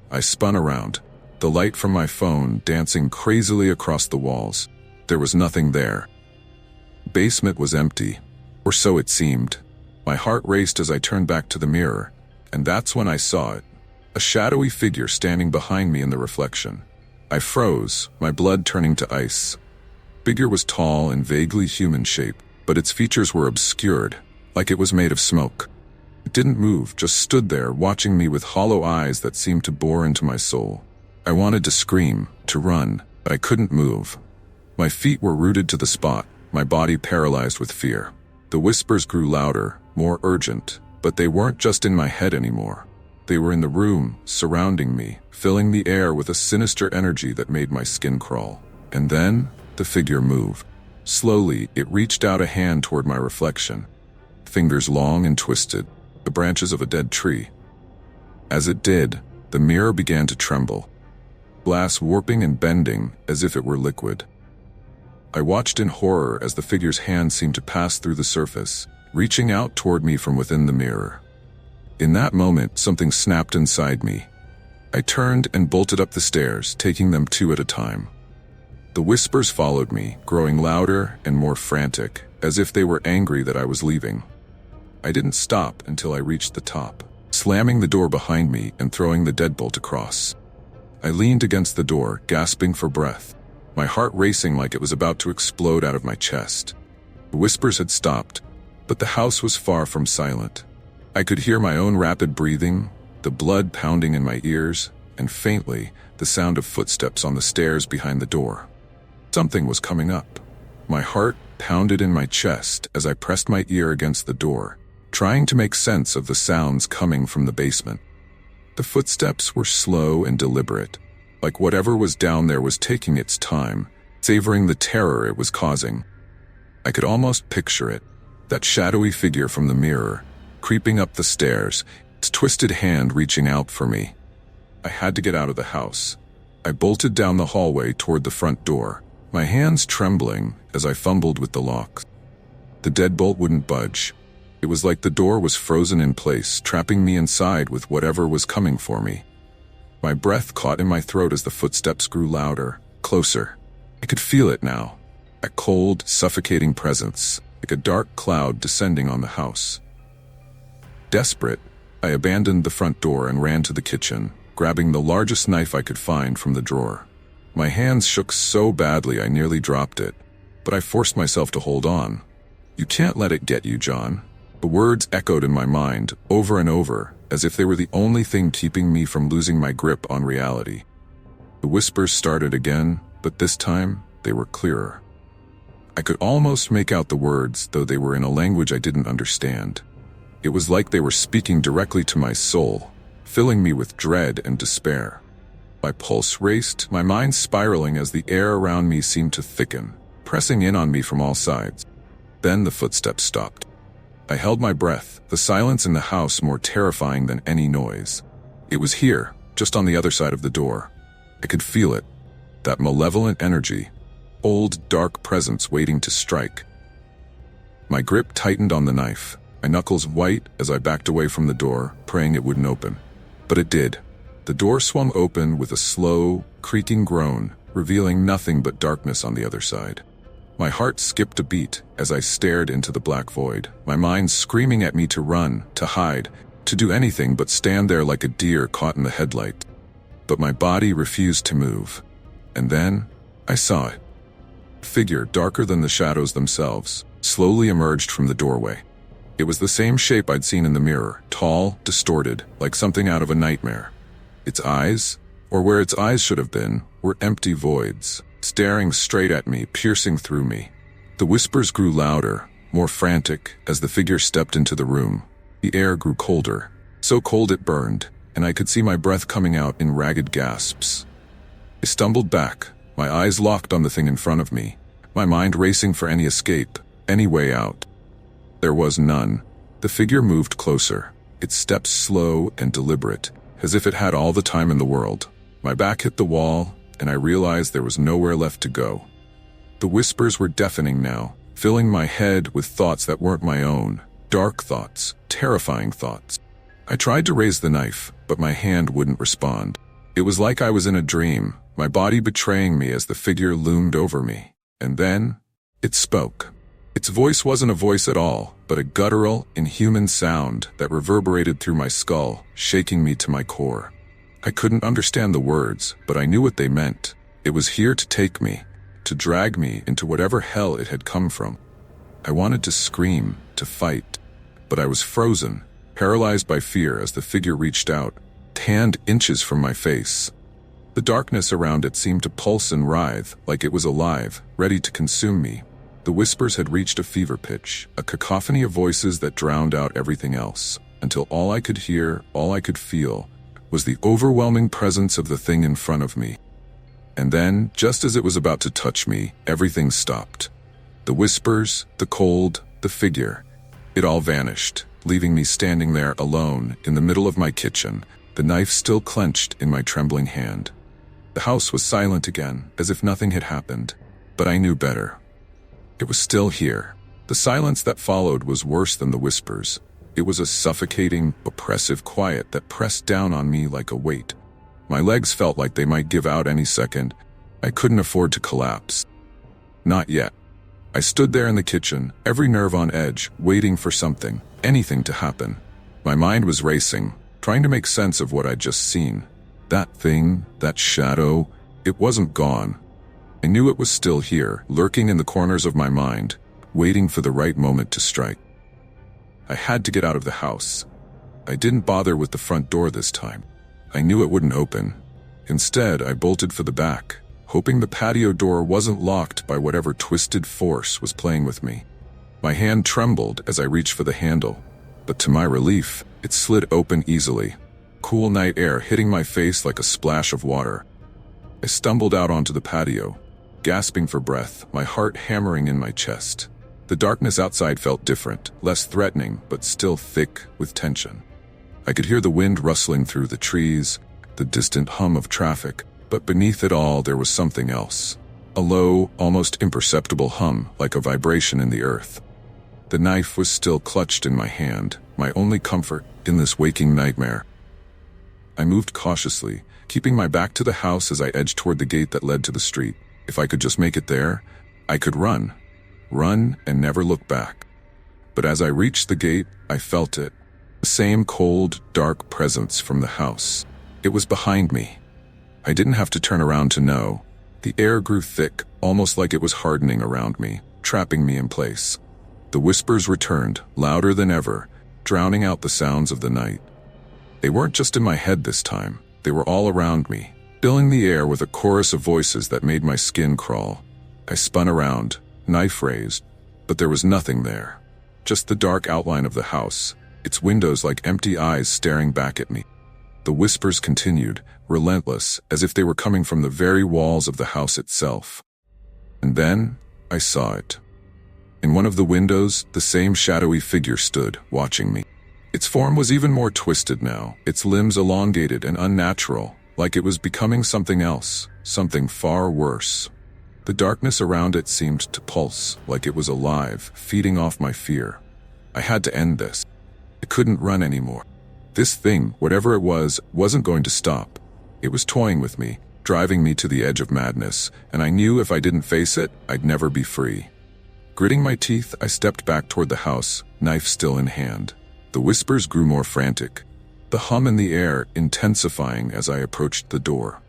I spun around, the light from my phone dancing crazily across the walls. There was nothing there. The basement was empty, or so it seemed. My heart raced as I turned back to the mirror, and that's when I saw it, a shadowy figure standing behind me in the reflection. I froze, my blood turning to ice. The figure was tall and vaguely human-shaped, but its features were obscured, like it was made of smoke. It didn't move, just stood there, watching me with hollow eyes that seemed to bore into my soul. I wanted to scream, to run, but I couldn't move. My feet were rooted to the spot, my body paralyzed with fear. The whispers grew louder, more urgent, but they weren't just in my head anymore. They were in the room, surrounding me, filling the air with a sinister energy that made my skin crawl. And then, the figure moved. Slowly, it reached out a hand toward my reflection, fingers long and twisted, the branches of a dead tree. As it did, the mirror began to tremble, glass warping and bending as if it were liquid. I watched in horror as the figure's hand seemed to pass through the surface, reaching out toward me from within the mirror. In that moment, something snapped inside me. I turned and bolted up the stairs, taking them two at a time. The whispers followed me, growing louder and more frantic, as if they were angry that I was leaving. I didn't stop until I reached the top, slamming the door behind me and throwing the deadbolt across. I leaned against the door, gasping for breath, my heart racing like it was about to explode out of my chest. The whispers had stopped, but the house was far from silent. I could hear my own rapid breathing, the blood pounding in my ears, and faintly, the sound of footsteps on the stairs behind the door. Something was coming up. My heart pounded in my chest as I pressed my ear against the door, trying to make sense of the sounds coming from the basement. The footsteps were slow and deliberate, like whatever was down there was taking its time, savoring the terror it was causing. I could almost picture it, that shadowy figure from the mirror, creeping up the stairs, its twisted hand reaching out for me. I had to get out of the house. I bolted down the hallway toward the front door, my hands trembling as I fumbled with the lock. The deadbolt wouldn't budge. It was like the door was frozen in place, trapping me inside with whatever was coming for me. My breath caught in my throat as the footsteps grew louder, closer. I could feel it now. A cold, suffocating presence, like a dark cloud descending on the house. Desperate, I abandoned the front door and ran to the kitchen, grabbing the largest knife I could find from the drawer. My hands shook so badly I nearly dropped it, but I forced myself to hold on. "You can't let it get you, John." The words echoed in my mind, over and over, as if they were the only thing keeping me from losing my grip on reality. The whispers started again, but this time, they were clearer. I could almost make out the words, though they were in a language I didn't understand. It was like they were speaking directly to my soul, filling me with dread and despair. My pulse raced, my mind spiraling as the air around me seemed to thicken, pressing in on me from all sides. Then the footsteps stopped. I held my breath, the silence in the house more terrifying than any noise. It was here, just on the other side of the door. I could feel it, that malevolent energy, old dark presence waiting to strike. My grip tightened on the knife, my knuckles white as I backed away from the door, praying it wouldn't open. But it did. The door swung open with a slow, creaking groan, revealing nothing but darkness on the other side. My heart skipped a beat as I stared into the black void, my mind screaming at me to run, to hide, to do anything but stand there like a deer caught in the headlight. But my body refused to move. And then, I saw it. A figure darker than the shadows themselves, slowly emerged from the doorway. It was the same shape I'd seen in the mirror, tall, distorted, like something out of a nightmare. Its eyes, or where its eyes should have been, were empty voids, staring straight at me, piercing through me. The whispers grew louder, more frantic, as the figure stepped into the room. The air grew colder, so cold it burned, and I could see my breath coming out in ragged gasps. I stumbled back, my eyes locked on the thing in front of me, my mind racing for any escape, any way out. There was none. The figure moved closer, its steps slow and deliberate, as if it had all the time in the world. My back hit the wall, and I realized there was nowhere left to go. The whispers were deafening now, filling my head with thoughts that weren't my own, dark thoughts, terrifying thoughts. I tried to raise the knife, but my hand wouldn't respond. It was like I was in a dream, my body betraying me as the figure loomed over me. And then, it spoke. Its voice wasn't a voice at all, but a guttural, inhuman sound that reverberated through my skull, shaking me to my core. I couldn't understand the words, but I knew what they meant. It was here to take me, to drag me into whatever hell it had come from. I wanted to scream, to fight, but I was frozen, paralyzed by fear as the figure reached out, hand inches from my face. The darkness around it seemed to pulse and writhe, like it was alive, ready to consume me. The whispers had reached a fever pitch, a cacophony of voices that drowned out everything else, until all I could hear, all I could feel, was the overwhelming presence of the thing in front of me. And then, just as it was about to touch me, everything stopped. The whispers, the cold, the figure. It all vanished, leaving me standing there alone in the middle of my kitchen, the knife still clenched in my trembling hand. The house was silent again, as if nothing had happened, but I knew better. It was still here. The silence that followed was worse than the whispers. It was a suffocating, oppressive quiet that pressed down on me like a weight. My legs felt like they might give out any second. I couldn't afford to collapse. Not yet. I stood there in the kitchen, every nerve on edge, waiting for something, anything to happen. My mind was racing, trying to make sense of what I'd just seen. That thing, that shadow, it wasn't gone. I knew it was still here, lurking in the corners of my mind, waiting for the right moment to strike. I had to get out of the house. I didn't bother with the front door this time. I knew it wouldn't open. Instead, I bolted for the back, hoping the patio door wasn't locked by whatever twisted force was playing with me. My hand trembled as I reached for the handle, but to my relief, it slid open easily, cool night air hitting my face like a splash of water. I stumbled out onto the patio, gasping for breath, my heart hammering in my chest. The darkness outside felt different, less threatening, but still thick with tension. I could hear the wind rustling through the trees, the distant hum of traffic, but beneath it all there was something else. A low, almost imperceptible hum, like a vibration in the earth. The knife was still clutched in my hand, my only comfort in this waking nightmare. I moved cautiously, keeping my back to the house as I edged toward the gate that led to the street. If I could just make it there, I could run and never look back. But as I reached the gate, I felt it. The same cold, dark presence from the house. It was behind me. I didn't have to turn around to know. The air grew thick, almost like it was hardening around me, trapping me in place. The whispers returned, louder than ever, drowning out the sounds of the night. They weren't just in my head this time. They were all around me, filling the air with a chorus of voices that made my skin crawl. I spun around, knife raised, but there was nothing there. Just the dark outline of the house, its windows like empty eyes staring back at me. The whispers continued, relentless, as if they were coming from the very walls of the house itself. And then, I saw it. In one of the windows, the same shadowy figure stood, watching me. Its form was even more twisted now, its limbs elongated and unnatural, like it was becoming something else, something far worse. The darkness around it seemed to pulse, like it was alive, feeding off my fear. I had to end this. I couldn't run anymore. This thing, whatever it was, wasn't going to stop. It was toying with me, driving me to the edge of madness, and I knew if I didn't face it, I'd never be free. Gritting my teeth, I stepped back toward the house, knife still in hand. The whispers grew more frantic, the hum in the air intensifying as I approached the door.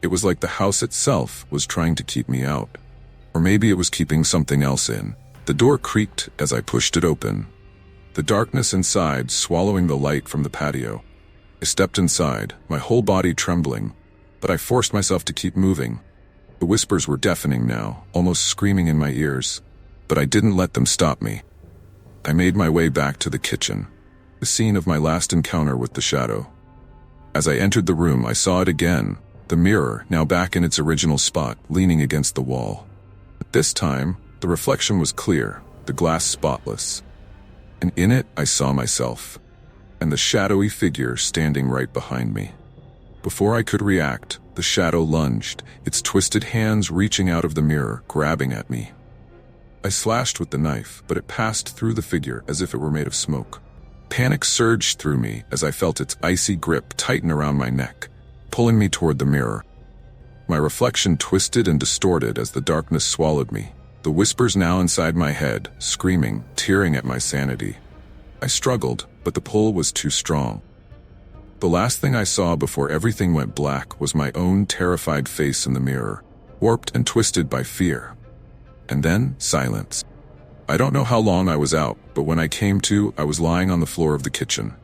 It was like the house itself was trying to keep me out. Or maybe it was keeping something else in. The door creaked as I pushed it open. The darkness inside swallowing the light from the patio. I stepped inside, my whole body trembling, but I forced myself to keep moving. The whispers were deafening now, almost screaming in my ears, but I didn't let them stop me. I made my way back to the kitchen, the scene of my last encounter with the shadow. As I entered the room, I saw it again, the mirror now back in its original spot, leaning against the wall. But this time, the reflection was clear, the glass spotless. And in it, I saw myself, and the shadowy figure standing right behind me. Before I could react, the shadow lunged, its twisted hands reaching out of the mirror, grabbing at me. I slashed with the knife, but it passed through the figure as if it were made of smoke. Panic surged through me as I felt its icy grip tighten around my neck, pulling me toward the mirror. My reflection twisted and distorted as the darkness swallowed me, the whispers now inside my head, screaming, tearing at my sanity. I struggled, but the pull was too strong. The last thing I saw before everything went black was my own terrified face in the mirror, warped and twisted by fear. And then, silence. I don't know how long I was out, but when I came to, I was lying on the floor of the kitchen.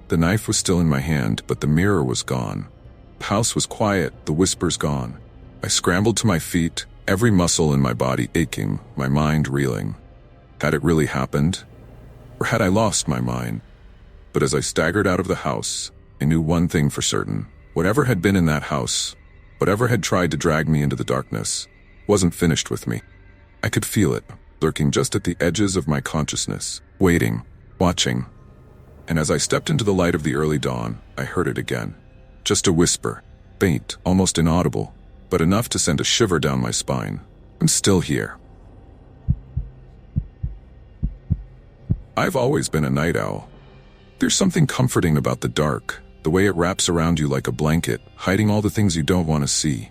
The knife was still in my hand, but the mirror was gone. The house was quiet, the whispers gone. I scrambled to my feet, every muscle in my body aching, my mind reeling. Had it really happened? Or had I lost my mind? But as I staggered out of the house, I knew one thing for certain. Whatever had been in that house, whatever had tried to drag me into the darkness, wasn't finished with me. I could feel it, lurking just at the edges of my consciousness, waiting, watching. And as I stepped into the light of the early dawn, I heard it again. Just a whisper, faint, almost inaudible, but enough to send a shiver down my spine. I'm still here. I've always been a night owl. There's something comforting about the dark, the way it wraps around you like a blanket, hiding all the things you don't want to see.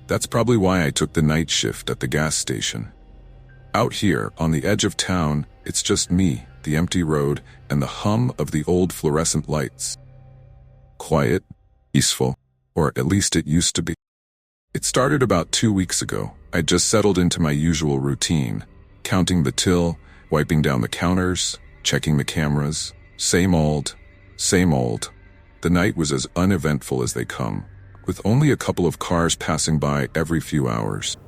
That's probably why I took the night shift at the gas station. Out here, on the edge of town, it's just me, the empty road, and the hum of the old fluorescent lights. Quiet, peaceful, or at least it used to be. It started about 2 weeks ago. I'd just settled into my usual routine, counting the till, wiping down the counters, checking the cameras. Same old, same old. The night was as uneventful as they come, with only a couple of cars passing by every few hours.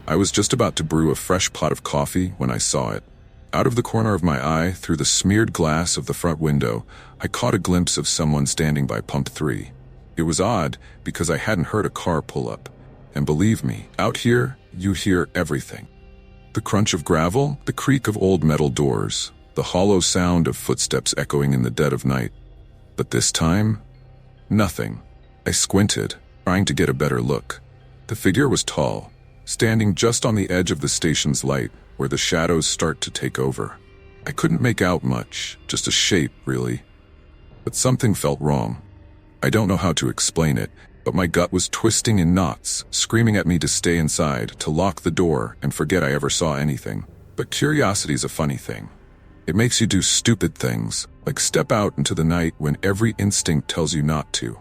I was just about to brew a fresh pot of coffee when I saw it. Out of the corner of my eye, through the smeared glass of the front window, I caught a glimpse of someone standing by pump 3. It was odd, because I hadn't heard a car pull up. And believe me, out here, you hear everything. The crunch of gravel, the creak of old metal doors, the hollow sound of footsteps echoing in the dead of night. But this time, nothing. I squinted, trying to get a better look. The figure was tall, standing just on the edge of the station's light, where the shadows start to take over. I couldn't make out much, just a shape, really. But something felt wrong. I don't know how to explain it, but my gut was twisting in knots, screaming at me to stay inside, to lock the door, and forget I ever saw anything. But curiosity's a funny thing. It makes you do stupid things, like step out into the night when every instinct tells you not to.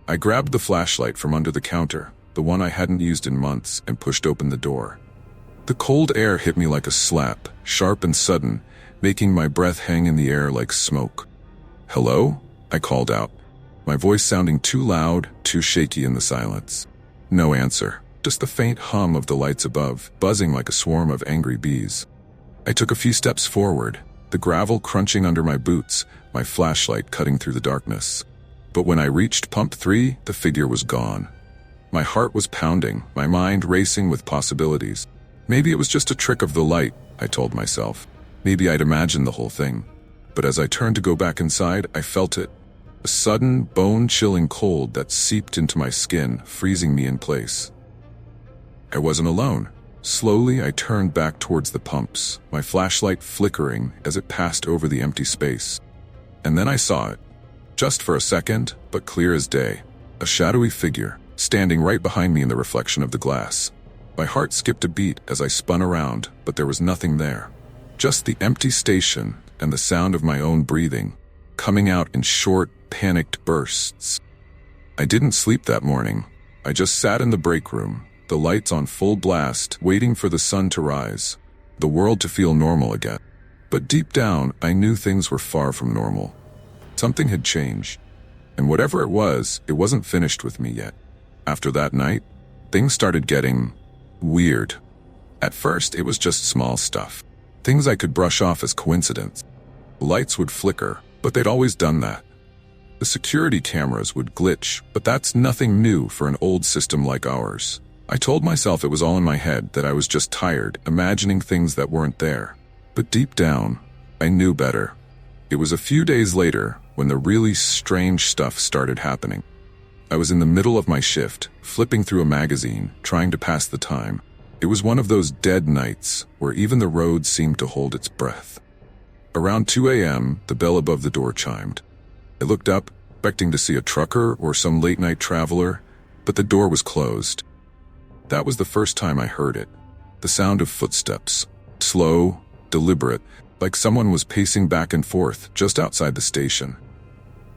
I grabbed the flashlight from under the counter, the one I hadn't used in months, and pushed open the door. The cold air hit me like a slap, sharp and sudden, making my breath hang in the air like smoke. "Hello?" I called out, my voice sounding too loud, too shaky in the silence. No answer, just the faint hum of the lights above, buzzing like a swarm of angry bees. I took a few steps forward, the gravel crunching under my boots, my flashlight cutting through the darkness. But when I reached pump 3, the figure was gone. My heart was pounding, my mind racing with possibilities. Maybe it was just a trick of the light, I told myself. Maybe I'd imagined the whole thing. But as I turned to go back inside, I felt it. A sudden, bone-chilling cold that seeped into my skin, freezing me in place. I wasn't alone. Slowly, I turned back towards the pumps, my flashlight flickering as it passed over the empty space. And then I saw it. Just for a second, but clear as day. A shadowy figure, standing right behind me in the reflection of the glass. My heart skipped a beat as I spun around, but there was nothing there. Just the empty station and the sound of my own breathing, coming out in short, panicked bursts. I didn't sleep that morning. I just sat in the break room, the lights on full blast, waiting for the sun to rise, the world to feel normal again. But deep down, I knew things were far from normal. Something had changed. And whatever it wasn't finished with me yet. After that night, things started getting weird. At first, it was just small stuff. Things I could brush off as coincidence. Lights would flicker, but they'd always done that. The security cameras would glitch, but that's nothing new for an old system like ours. I told myself it was all in my head, that I was just tired, imagining things that weren't there. But deep down, I knew better. It was a few days later when the really strange stuff started happening. I was in the middle of my shift, flipping through a magazine, trying to pass the time. It was one of those dead nights where even the road seemed to hold its breath. Around 2 a.m., the bell above the door chimed. I looked up, expecting to see a trucker or some late-night traveler, but the door was closed. That was the first time I heard it. The sound of footsteps. Slow, deliberate, like someone was pacing back and forth just outside the station.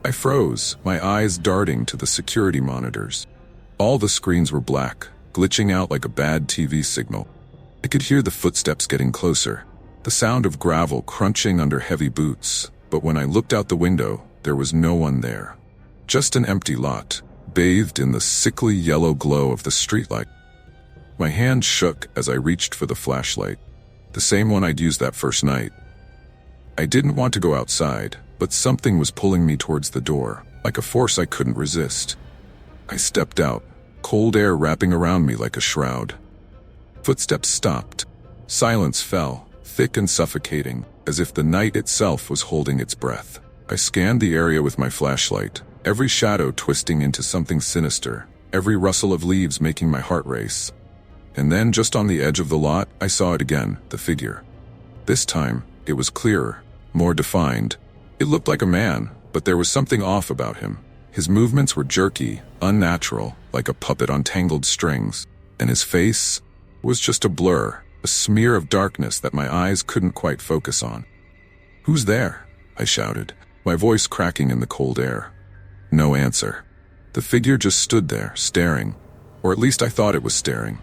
I froze, my eyes darting to the security monitors. All the screens were black, glitching out like a bad TV signal. I could hear the footsteps getting closer, the sound of gravel crunching under heavy boots, but when I looked out the window, there was no one there. Just an empty lot, bathed in the sickly yellow glow of the streetlight. My hand shook as I reached for the flashlight, the same one I'd used that first night. I didn't want to go outside, but something was pulling me towards the door, like a force I couldn't resist. I stepped out, cold air wrapping around me like a shroud. Footsteps stopped. Silence fell, thick and suffocating, as if the night itself was holding its breath. I scanned the area with my flashlight, every shadow twisting into something sinister, every rustle of leaves making my heart race. And then, just on the edge of the lot, I saw it again, the figure. This time, it was clearer, more defined. It looked like a man, but there was something off about him. His movements were jerky, unnatural, like a puppet on tangled strings. And his face was just a blur, a smear of darkness that my eyes couldn't quite focus on. "Who's there?" I shouted, my voice cracking in the cold air. No answer. The figure just stood there, staring. Or at least I thought it was staring.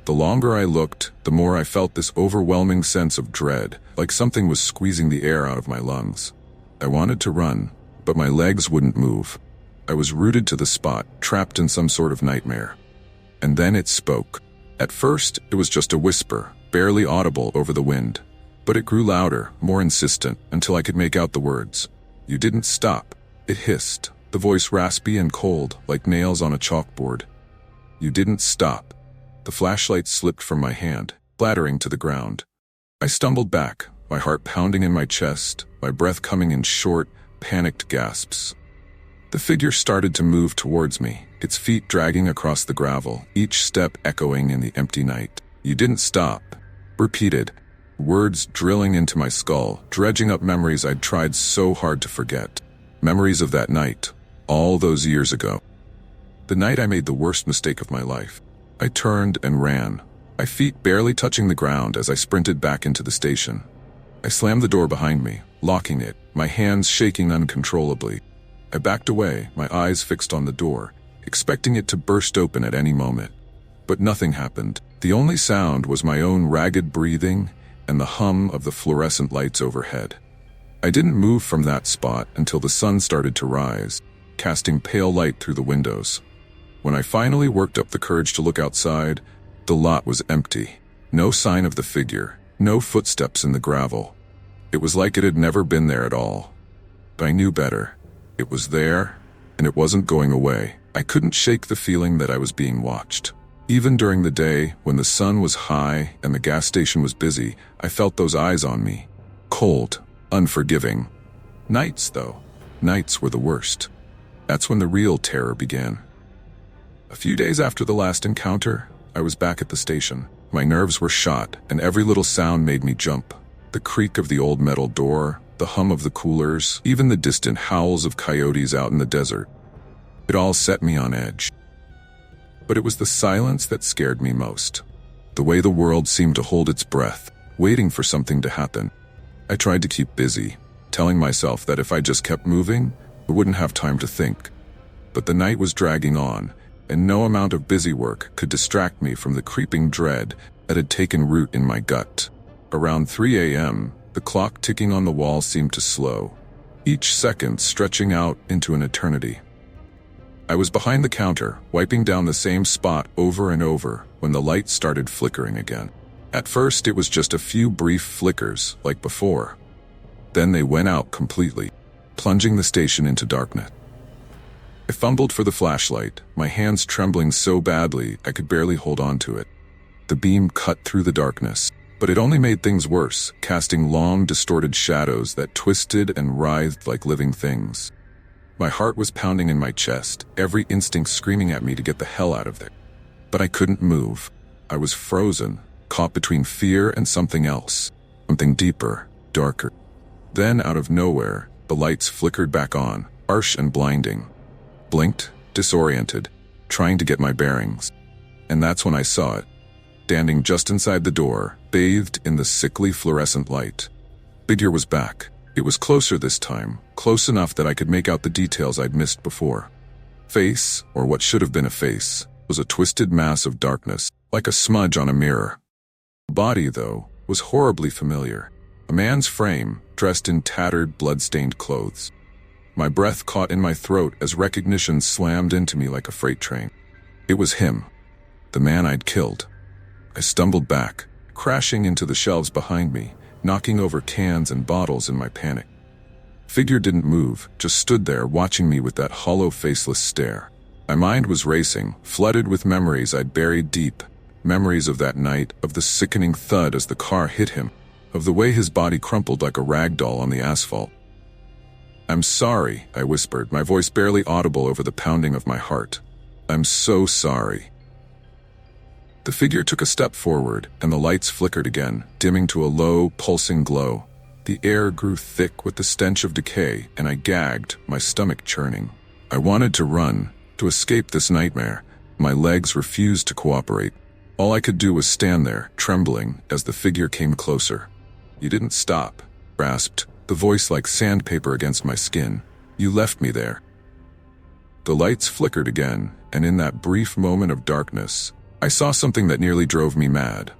The longer I looked, the more I felt this overwhelming sense of dread, like something was squeezing the air out of my lungs. I wanted to run, but my legs wouldn't move. I was rooted to the spot, trapped in some sort of nightmare. And then it spoke. At first, it was just a whisper, barely audible over the wind. But it grew louder, more insistent, until I could make out the words. "You didn't stop." It hissed, the voice raspy and cold, like nails on a chalkboard. "You didn't stop." The flashlight slipped from my hand, clattering to the ground. I stumbled back, my heart pounding in my chest, my breath coming in short, panicked gasps. The figure started to move towards me, its feet dragging across the gravel, each step echoing in the empty night. "You didn't stop." Repeated. Words drilling into my skull, dredging up memories I'd tried so hard to forget. Memories of that night, all those years ago. The night I made the worst mistake of my life. I turned and ran, my feet barely touching the ground as I sprinted back into the station. I slammed the door behind me, locking it, my hands shaking uncontrollably. I backed away, my eyes fixed on the door, expecting it to burst open at any moment. But nothing happened. The only sound was my own ragged breathing and the hum of the fluorescent lights overhead. I didn't move from that spot until the sun started to rise, casting pale light through the windows. When I finally worked up the courage to look outside, the lot was empty. No sign of the figure, no footsteps in the gravel. It was like it had never been there at all. But I knew better. It was there, and it wasn't going away. I couldn't shake the feeling that I was being watched. Even during the day, when the sun was high and the gas station was busy, I felt those eyes on me. Cold, unforgiving. Nights, though. Nights were the worst. That's when the real terror began. A few days after the last encounter, I was back at the station. My nerves were shot, and every little sound made me jump. The creak of the old metal door, the hum of the coolers, even the distant howls of coyotes out in the desert. It all set me on edge. But it was the silence that scared me most. The way the world seemed to hold its breath, waiting for something to happen. I tried to keep busy, telling myself that if I just kept moving, I wouldn't have time to think. But the night was dragging on, and no amount of busy work could distract me from the creeping dread that had taken root in my gut. Around 3 a.m., the clock ticking on the wall seemed to slow, each second stretching out into an eternity. I was behind the counter, wiping down the same spot over and over when the lights started flickering again. At first, it was just a few brief flickers, like before. Then they went out completely, plunging the station into darkness. I fumbled for the flashlight, my hands trembling so badly I could barely hold on to it. The beam cut through the darkness, but it only made things worse, casting long, distorted shadows that twisted and writhed like living things. My heart was pounding in my chest, every instinct screaming at me to get the hell out of there. But I couldn't move. I was frozen, caught between fear and something else, something deeper, darker. Then, out of nowhere, the lights flickered back on, harsh and blinding. Blinked, disoriented, trying to get my bearings. And that's when I saw it, standing just inside the door, bathed in the sickly fluorescent light. Figure was back. It was closer this time, close enough that I could make out the details I'd missed before. Face, or what should have been a face, was a twisted mass of darkness, like a smudge on a mirror. Body, though, was horribly familiar. A man's frame, dressed in tattered, blood-stained clothes. My breath caught in my throat as recognition slammed into me like a freight train. It was him, the man I'd killed. I stumbled back, crashing into the shelves behind me, knocking over cans and bottles in my panic. Figure didn't move, just stood there watching me with that hollow, faceless stare. My mind was racing, flooded with memories I'd buried deep. Memories of that night, of the sickening thud as the car hit him, of the way his body crumpled like a rag doll on the asphalt. "I'm sorry," I whispered, my voice barely audible over the pounding of my heart. "I'm so sorry." The figure took a step forward, and the lights flickered again, dimming to a low, pulsing glow. The air grew thick with the stench of decay, and I gagged, my stomach churning. I wanted to run, to escape this nightmare. My legs refused to cooperate. All I could do was stand there, trembling, as the figure came closer. "You didn't stop," rasped, the voice like sandpaper against my skin. "You left me there." The lights flickered again, and in that brief moment of darkness, I saw something that nearly drove me mad.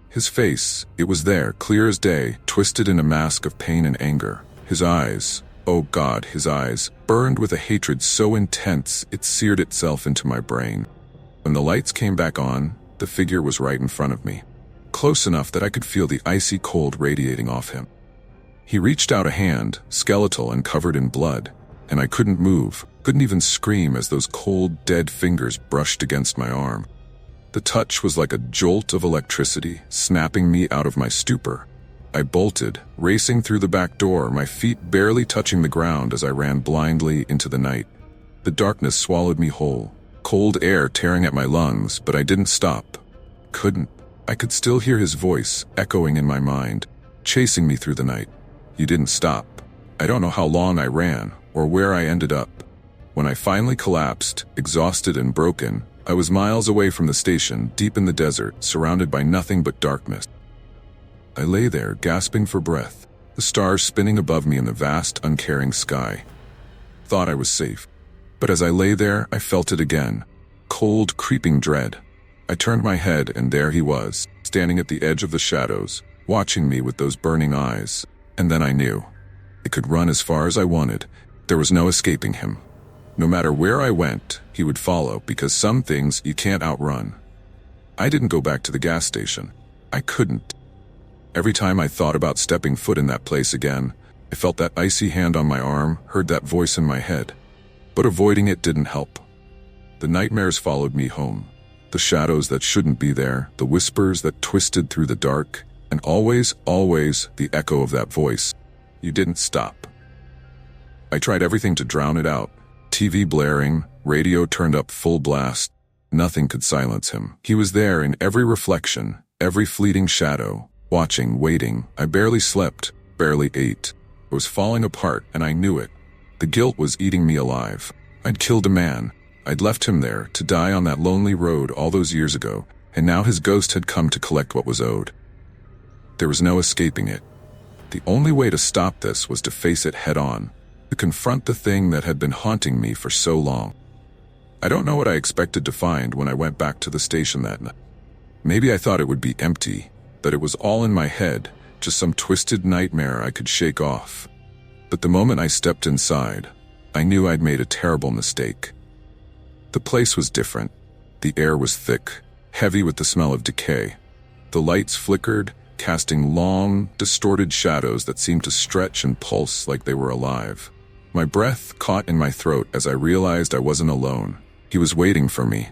His face, it was there, clear as day, twisted in a mask of pain and anger. His eyes, oh God, his eyes, burned with a hatred so intense it seared itself into my brain. When the lights came back on, the figure was right in front of me, close enough that I could feel the icy cold radiating off him. He reached out a hand, skeletal and covered in blood, and I couldn't move, couldn't even scream as those cold, dead fingers brushed against my arm. The touch was like a jolt of electricity, snapping me out of my stupor. I bolted, racing through the back door, my feet barely touching the ground as I ran blindly into the night. The darkness swallowed me whole, cold air tearing at my lungs, but I didn't stop. Couldn't. I could still hear his voice echoing in my mind, chasing me through the night. He didn't stop. I don't know how long I ran, or where I ended up. When I finally collapsed, exhausted and broken, I was miles away from the station, deep in the desert, surrounded by nothing but darkness. I lay there, gasping for breath, the stars spinning above me in the vast, uncaring sky. Thought I was safe. But as I lay there, I felt it again. Cold, creeping dread. I turned my head, and there he was, standing at the edge of the shadows, watching me with those burning eyes. And then I knew. I could run as far as I wanted. There was no escaping him. No matter where I went, he would follow, because some things you can't outrun. I didn't go back to the gas station. I couldn't. Every time I thought about stepping foot in that place again, I felt that icy hand on my arm, heard that voice in my head. But avoiding it didn't help. The nightmares followed me home. The shadows that shouldn't be there, the whispers that twisted through the dark, and always, always the echo of that voice. You didn't stop. I tried everything to drown it out. TV blaring, radio turned up full blast. Nothing could silence him. He was there in every reflection, every fleeting shadow, watching, waiting. I barely slept, barely ate. I was falling apart, and I knew it. The guilt was eating me alive. I'd killed a man. I'd left him there to die on that lonely road all those years ago, and now his ghost had come to collect what was owed. There was no escaping it. The only way to stop this was to face it head on, to confront the thing that had been haunting me for so long. I don't know what I expected to find when I went back to the station that night. Maybe I thought it would be empty, that it was all in my head, just some twisted nightmare I could shake off. But the moment I stepped inside, I knew I'd made a terrible mistake. The place was different. The air was thick, heavy with the smell of decay. The lights flickered, casting long, distorted shadows that seemed to stretch and pulse like they were alive. My breath caught in my throat as I realized I wasn't alone. He was waiting for me.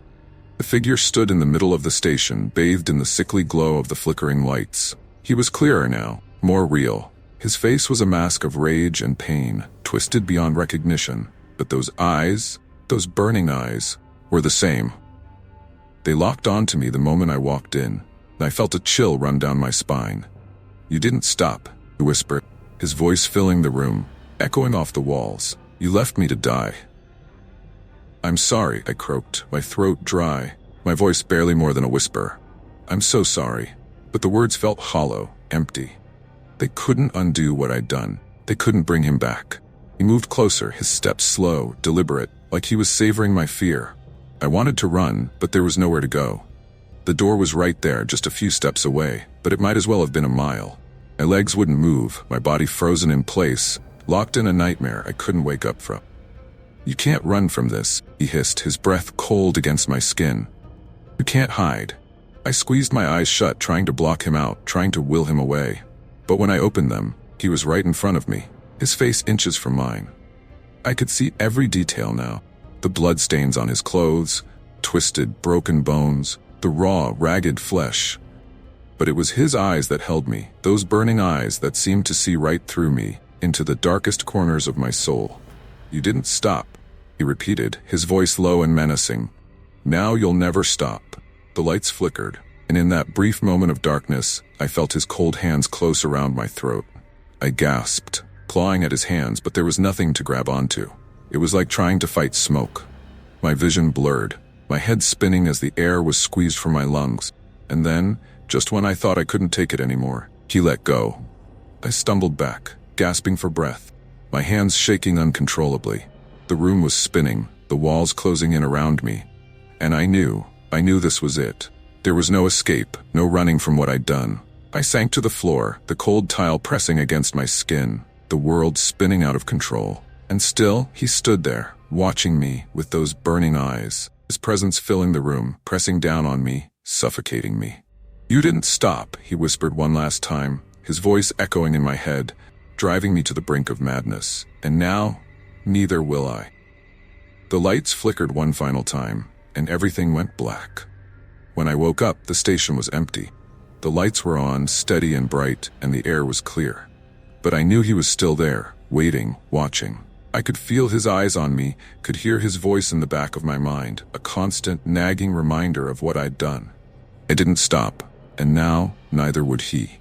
The figure stood in the middle of the station, bathed in the sickly glow of the flickering lights. He was clearer now, more real. His face was a mask of rage and pain, twisted beyond recognition. But those eyes, those burning eyes, were the same. They locked onto me the moment I walked in, and I felt a chill run down my spine. "You didn't stop," he whispered, his voice filling the room, echoing off the walls. "You left me to die." "I'm sorry," I croaked, my throat dry, my voice barely more than a whisper. "I'm so sorry." But the words felt hollow, empty. They couldn't undo what I'd done. They couldn't bring him back. He moved closer, his steps slow, deliberate, like he was savoring my fear. I wanted to run, but there was nowhere to go. The door was right there, just a few steps away, but it might as well have been a mile. My legs wouldn't move, my body frozen in place, locked in a nightmare I couldn't wake up from. "You can't run from this," he hissed, his breath cold against my skin. "You can't hide." I squeezed my eyes shut, trying to block him out, trying to will him away. But when I opened them, he was right in front of me, his face inches from mine. I could see every detail now. The bloodstains on his clothes, twisted, broken bones, the raw, ragged flesh. But it was his eyes that held me, those burning eyes that seemed to see right through me, into the darkest corners of my soul. "You didn't stop," he repeated, his voice low and menacing. "Now you'll never stop." The lights flickered, and in that brief moment of darkness, I felt his cold hands close around my throat. I gasped, clawing at his hands, but there was nothing to grab onto. It was like trying to fight smoke. My vision blurred, my head spinning as the air was squeezed from my lungs. And then, just when I thought I couldn't take it anymore, he let go. I stumbled back, gasping for breath, my hands shaking uncontrollably. The room was spinning, the walls closing in around me. And I knew this was it. There was no escape, no running from what I'd done. I sank to the floor, the cold tile pressing against my skin, the world spinning out of control. And still, he stood there, watching me with those burning eyes, his presence filling the room, pressing down on me, suffocating me. "You didn't stop," he whispered one last time, his voice echoing in my head, driving me to the brink of madness. And now, neither will I. The lights flickered one final time, and everything went black. When I woke up, the station was empty. The lights were on, steady and bright, and the air was clear. But I knew he was still there, waiting, watching. I could feel his eyes on me, could hear his voice in the back of my mind, a constant, nagging reminder of what I'd done. I didn't stop. and now neither would he.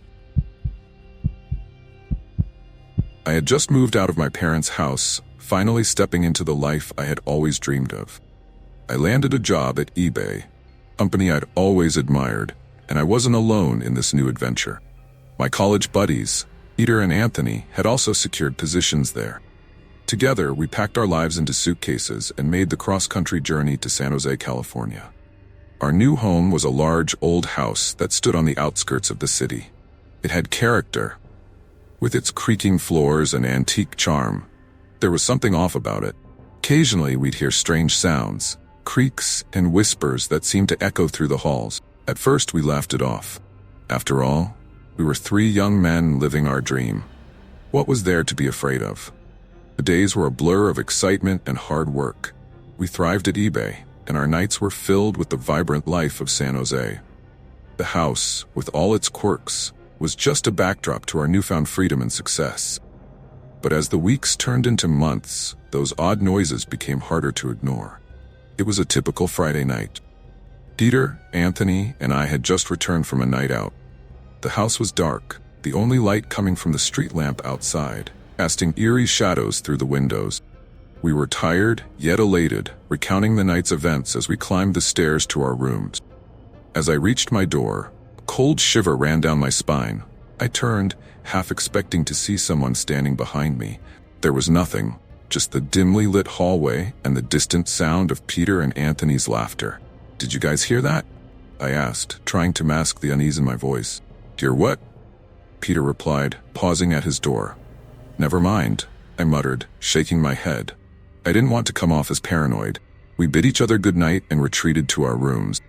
I had just moved out of my parents' house, finally stepping into the life I had always dreamed of. I landed a job at eBay, a company I'd always admired, and I wasn't alone in this new adventure. My college buddies, Peter and Anthony, had also secured positions there. Together, we packed our lives into suitcases and made the cross-country journey to San Jose, California. Our new home was a large, old house that stood on the outskirts of the city. It had character. With its creaking floors and antique charm, there was something off about it. Occasionally, we'd hear strange sounds, creaks and whispers that seemed to echo through the halls. At first, we laughed it off. After all, we were 3 young men living our dream. What was there to be afraid of? The days were a blur of excitement and hard work. We thrived at eBay, and our nights were filled with the vibrant life of San Jose. The house, with all its quirks, was just a backdrop to our newfound freedom and success. But as the weeks turned into months, those odd noises became harder to ignore. It was a typical Friday night. Peter, Anthony, and I had just returned from a night out. The house was dark, the only light coming from the street lamp outside, casting eerie shadows through the windows. We were tired, yet elated, recounting the night's events as we climbed the stairs to our rooms. As I reached my door, a cold shiver ran down my spine. I turned, half expecting to see someone standing behind me. There was nothing, just the dimly lit hallway and the distant sound of Peter and Anthony's laughter. "Did you guys hear that?" I asked, trying to mask the unease in my voice. "Dear what?" Peter replied, pausing at his door. "Never mind," I muttered, shaking my head. I didn't want to come off as paranoid. We bid each other good night and retreated to our rooms.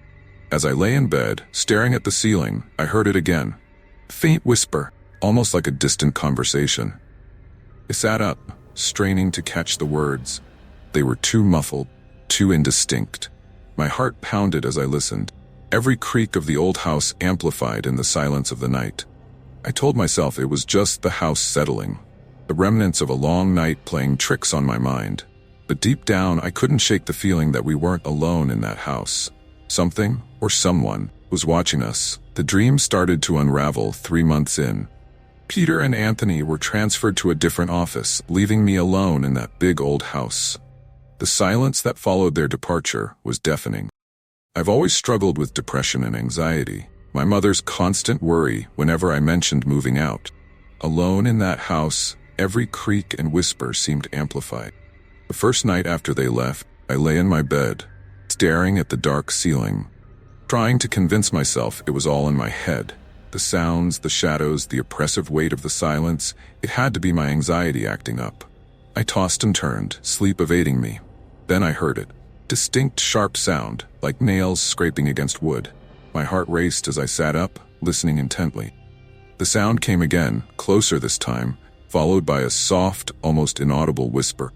As I lay in bed, staring at the ceiling, I heard it again. A faint whisper, almost like a distant conversation. I sat up, straining to catch the words. They were too muffled, too indistinct. My heart pounded as I listened. Every creak of the old house amplified in the silence of the night. I told myself it was just the house settling, the remnants of a long night playing tricks on my mind. But deep down, I couldn't shake the feeling that we weren't alone in that house. Something, or someone, was watching us. The dream started to unravel 3 months in. Peter and Anthony were transferred to a different office, leaving me alone in that big old house. The silence that followed their departure was deafening. I've always struggled with depression and anxiety. My mother's constant worry whenever I mentioned moving out. Alone in that house, every creak and whisper seemed amplified. The first night after they left, I lay in my bed, staring at the dark ceiling, trying to convince myself it was all in my head. The sounds, the shadows, the oppressive weight of the silence, it had to be my anxiety acting up. I tossed and turned, sleep evading me. Then I heard it. Distinct, sharp sound, like nails scraping against wood. My heart raced as I sat up, listening intently. The sound came again, closer this time, followed by a soft, almost inaudible whisper.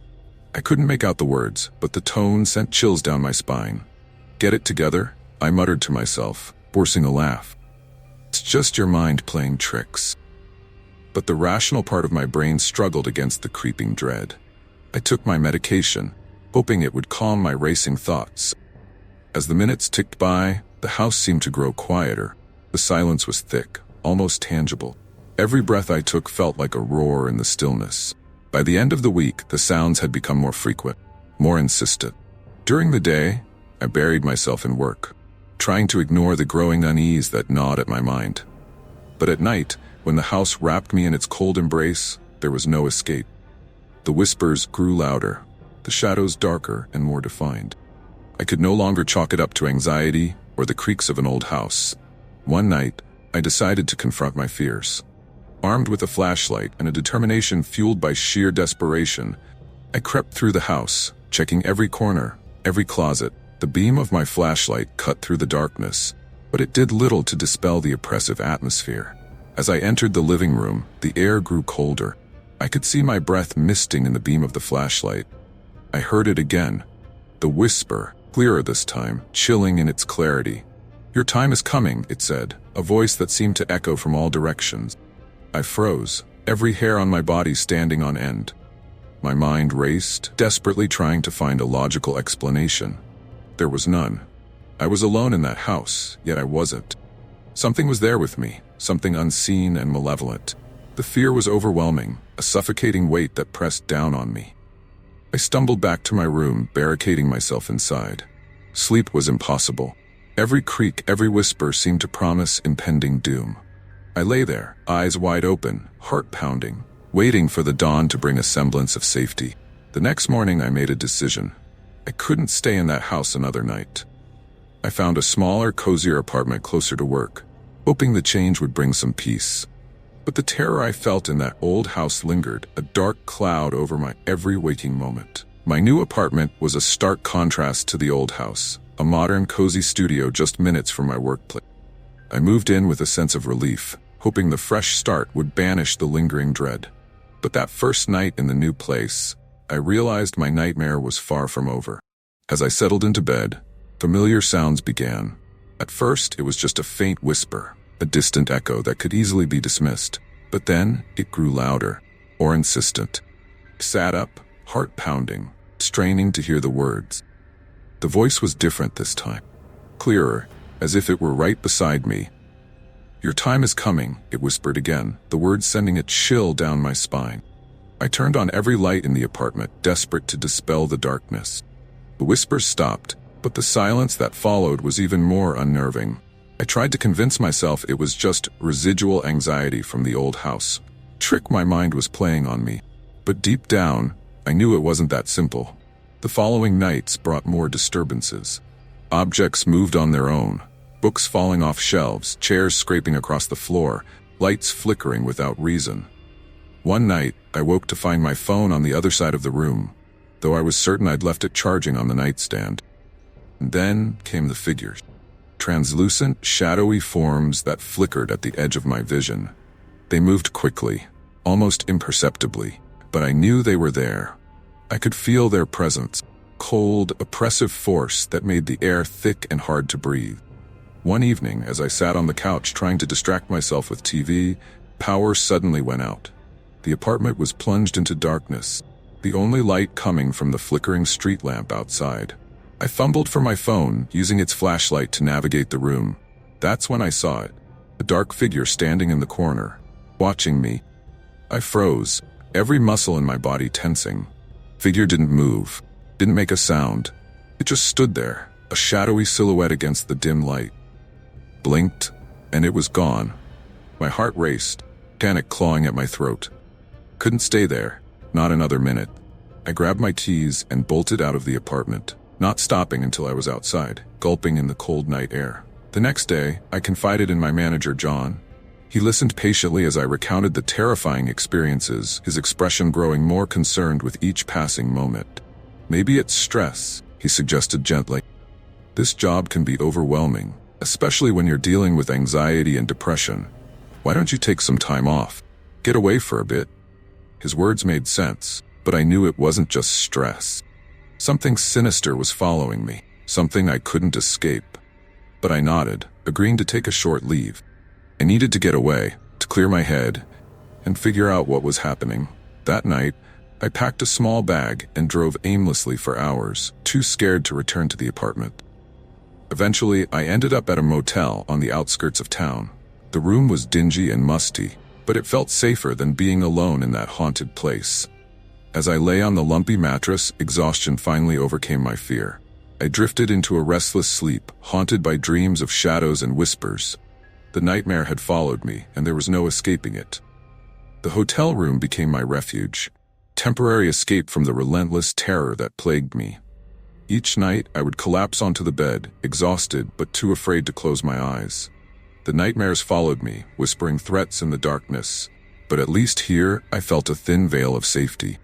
I couldn't make out the words, but the tone sent chills down my spine. "Get it together?" I muttered to myself, forcing a laugh. "It's just your mind playing tricks." But the rational part of my brain struggled against the creeping dread. I took my medication, hoping it would calm my racing thoughts. As the minutes ticked by, the house seemed to grow quieter. The silence was thick, almost tangible. Every breath I took felt like a roar in the stillness. By the end of the week, the sounds had become more frequent, more insistent. During the day, I buried myself in work, trying to ignore the growing unease that gnawed at my mind. But at night, when the house wrapped me in its cold embrace, there was no escape. The whispers grew louder, the shadows darker and more defined. I could no longer chalk it up to anxiety or the creaks of an old house. One night, I decided to confront my fears. Armed with a flashlight and a determination fueled by sheer desperation, I crept through the house, checking every corner, every closet. The beam of my flashlight cut through the darkness, but it did little to dispel the oppressive atmosphere. As I entered the living room, the air grew colder. I could see my breath misting in the beam of the flashlight. I heard it again. The whisper, clearer this time, chilling in its clarity. "Your time is coming," it said, a voice that seemed to echo from all directions. I froze, every hair on my body standing on end. My mind raced, desperately trying to find a logical explanation. There was none. I was alone in that house, yet I wasn't. Something was there with me, something unseen and malevolent. The fear was overwhelming, a suffocating weight that pressed down on me. I stumbled back to my room, barricading myself inside. Sleep was impossible. Every creak, every whisper seemed to promise impending doom. I lay there, eyes wide open, heart pounding, waiting for the dawn to bring a semblance of safety. The next morning I made a decision. I couldn't stay in that house another night. I found a smaller, cozier apartment closer to work, hoping the change would bring some peace. But the terror I felt in that old house lingered, a dark cloud over my every waking moment. My new apartment was a stark contrast to the old house, a modern, cozy studio just minutes from my workplace. I moved in with a sense of relief, hoping the fresh start would banish the lingering dread. But that first night in the new place, I realized my nightmare was far from over. As I settled into bed, familiar sounds began. At first, it was just a faint whisper, a distant echo that could easily be dismissed. But then, it grew louder, more insistent. I sat up, heart pounding, straining to hear the words. The voice was different this time, clearer, as if it were right beside me. "Your time is coming," it whispered again, the words sending a chill down my spine. I turned on every light in the apartment, desperate to dispel the darkness. The whispers stopped, but the silence that followed was even more unnerving. I tried to convince myself it was just residual anxiety from the old house, trick my mind was playing on me. But deep down, I knew it wasn't that simple. The following nights brought more disturbances. Objects moved on their own, books falling off shelves, chairs scraping across the floor, lights flickering without reason. One night, I woke to find my phone on the other side of the room, though I was certain I'd left it charging on the nightstand. And then came the figures. Translucent, shadowy forms that flickered at the edge of my vision. They moved quickly, almost imperceptibly, but I knew they were there. I could feel their presence, cold, oppressive force that made the air thick and hard to breathe. One evening, as I sat on the couch trying to distract myself with TV, power suddenly went out. The apartment was plunged into darkness, the only light coming from the flickering street lamp outside. I fumbled for my phone, using its flashlight to navigate the room. That's when I saw it, a dark figure standing in the corner, watching me. I froze, every muscle in my body tensing. Figure didn't move, didn't make a sound. It just stood there, a shadowy silhouette against the dim light. Blinked, and it was gone. My heart raced, panic clawing at my throat. Couldn't stay there, not another minute. I grabbed my keys and bolted out of the apartment, not stopping until I was outside, gulping in the cold night air. The next day, I confided in my manager, John. He listened patiently as I recounted the terrifying experiences, his expression growing more concerned with each passing moment. "Maybe it's stress," he suggested gently. "This job can be overwhelming, especially when you're dealing with anxiety and depression. Why don't you take some time off? Get away for a bit?" His words made sense, but I knew it wasn't just stress. Something sinister was following me, something I couldn't escape. But I nodded, agreeing to take a short leave. I needed to get away, to clear my head, and figure out what was happening. That night, I packed a small bag and drove aimlessly for hours, too scared to return to the apartment. Eventually, I ended up at a motel on the outskirts of town. The room was dingy and musty, but it felt safer than being alone in that haunted place. As I lay on the lumpy mattress, exhaustion finally overcame my fear. I drifted into a restless sleep, haunted by dreams of shadows and whispers. The nightmare had followed me, and there was no escaping it. The hotel room became my refuge, temporary escape from the relentless terror that plagued me. Each night, I would collapse onto the bed, exhausted but too afraid to close my eyes. The nightmares followed me, whispering threats in the darkness, but at least here, I felt a thin veil of safety.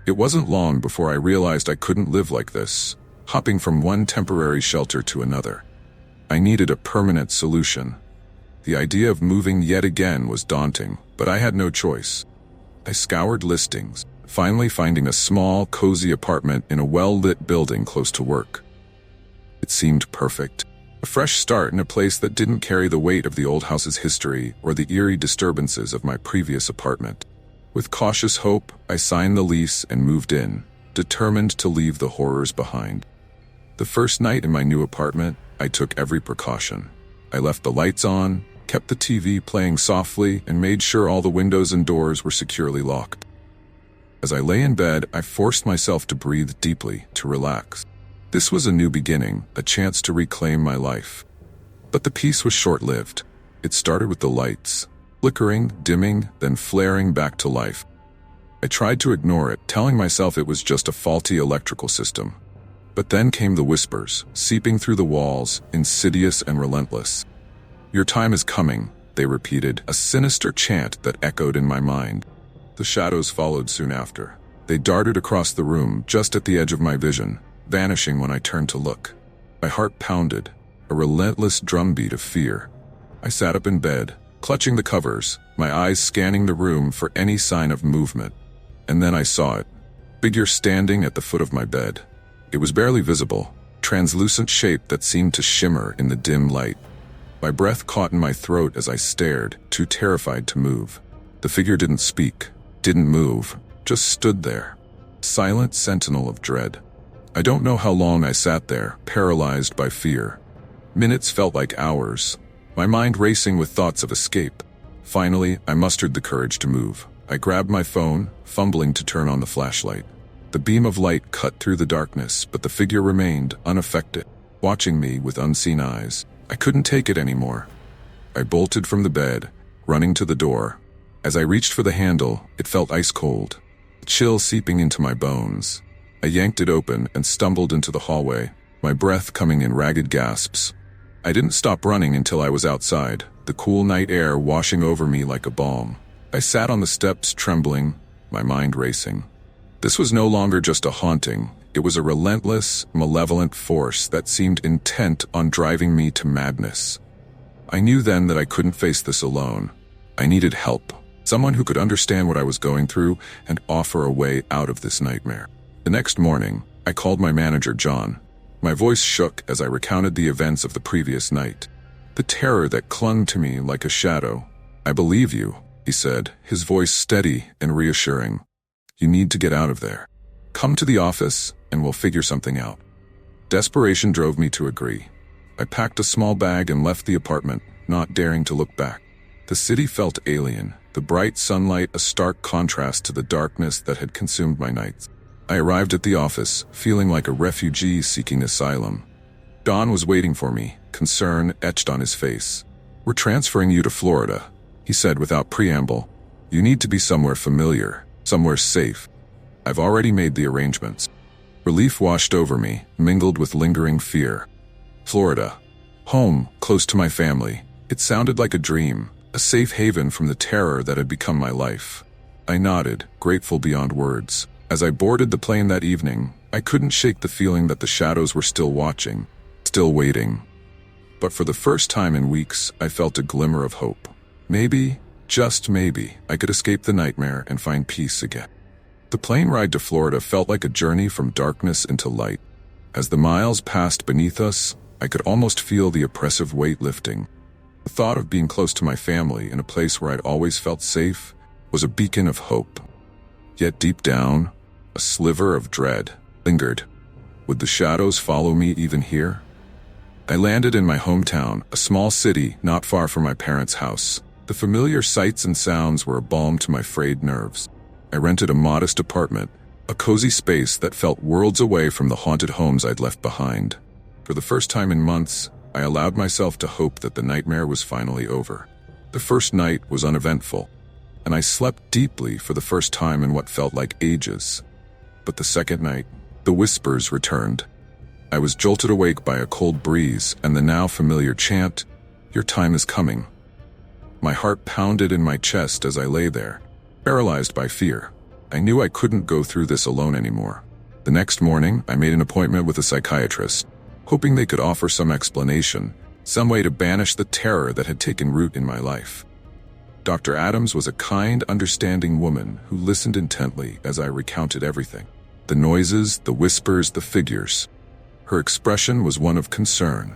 It wasn't long before I realized I couldn't live like this, hopping from one temporary shelter to another. I needed a permanent solution. The idea of moving yet again was daunting, but I had no choice. I scoured listings, finally finding a small, cozy apartment in a well-lit building close to work. It seemed perfect. A fresh start in a place that didn't carry the weight of the old house's history or the eerie disturbances of my previous apartment. With cautious hope, I signed the lease and moved in, determined to leave the horrors behind. The first night in my new apartment, I took every precaution. I left the lights on, kept the TV playing softly, and made sure all the windows and doors were securely locked. As I lay in bed, I forced myself to breathe deeply, to relax. This was a new beginning, a chance to reclaim my life. But the peace was short-lived. It started with the lights, flickering, dimming, then flaring back to life. I tried to ignore it, telling myself it was just a faulty electrical system. But then came the whispers, seeping through the walls, insidious and relentless. "Your time is coming," they repeated, a sinister chant that echoed in my mind. The shadows followed soon after. They darted across the room, just at the edge of my vision, vanishing when I turned to look. My heart pounded, a relentless drumbeat of fear. I sat up in bed, clutching the covers, my eyes scanning the room for any sign of movement. And then I saw it. Figure standing at the foot of my bed. It was barely visible, translucent shape that seemed to shimmer in the dim light. My breath caught in my throat as I stared, too terrified to move. The figure didn't speak, didn't move, just stood there. Silent sentinel of dread. I don't know how long I sat there, paralyzed by fear. Minutes felt like hours, my mind racing with thoughts of escape. Finally, I mustered the courage to move. I grabbed my phone, fumbling to turn on the flashlight. The beam of light cut through the darkness, but the figure remained unaffected, watching me with unseen eyes. I couldn't take it anymore. I bolted from the bed, running to the door. As I reached for the handle, it felt ice cold, a chill seeping into my bones. I yanked it open and stumbled into the hallway, my breath coming in ragged gasps. I didn't stop running until I was outside, the cool night air washing over me like a balm. I sat on the steps trembling, my mind racing. This was no longer just a haunting. It was a relentless, malevolent force that seemed intent on driving me to madness. I knew then that I couldn't face this alone. I needed help, someone who could understand what I was going through and offer a way out of this nightmare. The next morning, I called my manager, John. My voice shook as I recounted the events of the previous night. The terror that clung to me like a shadow. "I believe you," he said, his voice steady and reassuring. "You need to get out of there. Come to the office and we'll figure something out." Desperation drove me to agree. I packed a small bag and left the apartment, not daring to look back. The city felt alien, the bright sunlight a stark contrast to the darkness that had consumed my nights. I arrived at the office, feeling like a refugee seeking asylum. Don was waiting for me, concern etched on his face. "We're transferring you to Florida," he said without preamble. "You need to be somewhere familiar, somewhere safe. I've already made the arrangements." Relief washed over me, mingled with lingering fear. Florida. Home, close to my family. It sounded like a dream, a safe haven from the terror that had become my life. I nodded, grateful beyond words. As I boarded the plane that evening, I couldn't shake the feeling that the shadows were still watching, still waiting. But for the first time in weeks, I felt a glimmer of hope. Maybe, just maybe, I could escape the nightmare and find peace again. The plane ride to Florida felt like a journey from darkness into light. As the miles passed beneath us, I could almost feel the oppressive weight lifting. The thought of being close to my family in a place where I'd always felt safe was a beacon of hope. Yet deep down, a sliver of dread lingered. Would the shadows follow me even here? I landed in my hometown, a small city not far from my parents' house. The familiar sights and sounds were a balm to my frayed nerves. I rented a modest apartment, a cozy space that felt worlds away from the haunted homes I'd left behind. For the first time in months, I allowed myself to hope that the nightmare was finally over. The first night was uneventful, and I slept deeply for the first time in what felt like ages. But the second night, the whispers returned. I was jolted awake by a cold breeze and the now familiar chant, "Your time is coming." My heart pounded in my chest as I lay there, paralyzed by fear. I knew I couldn't go through this alone anymore. The next morning, I made an appointment with a psychiatrist, hoping they could offer some explanation, some way to banish the terror that had taken root in my life. Dr. Adams was a kind, understanding woman who listened intently as I recounted everything. The noises, the whispers, the figures. Her expression was one of concern,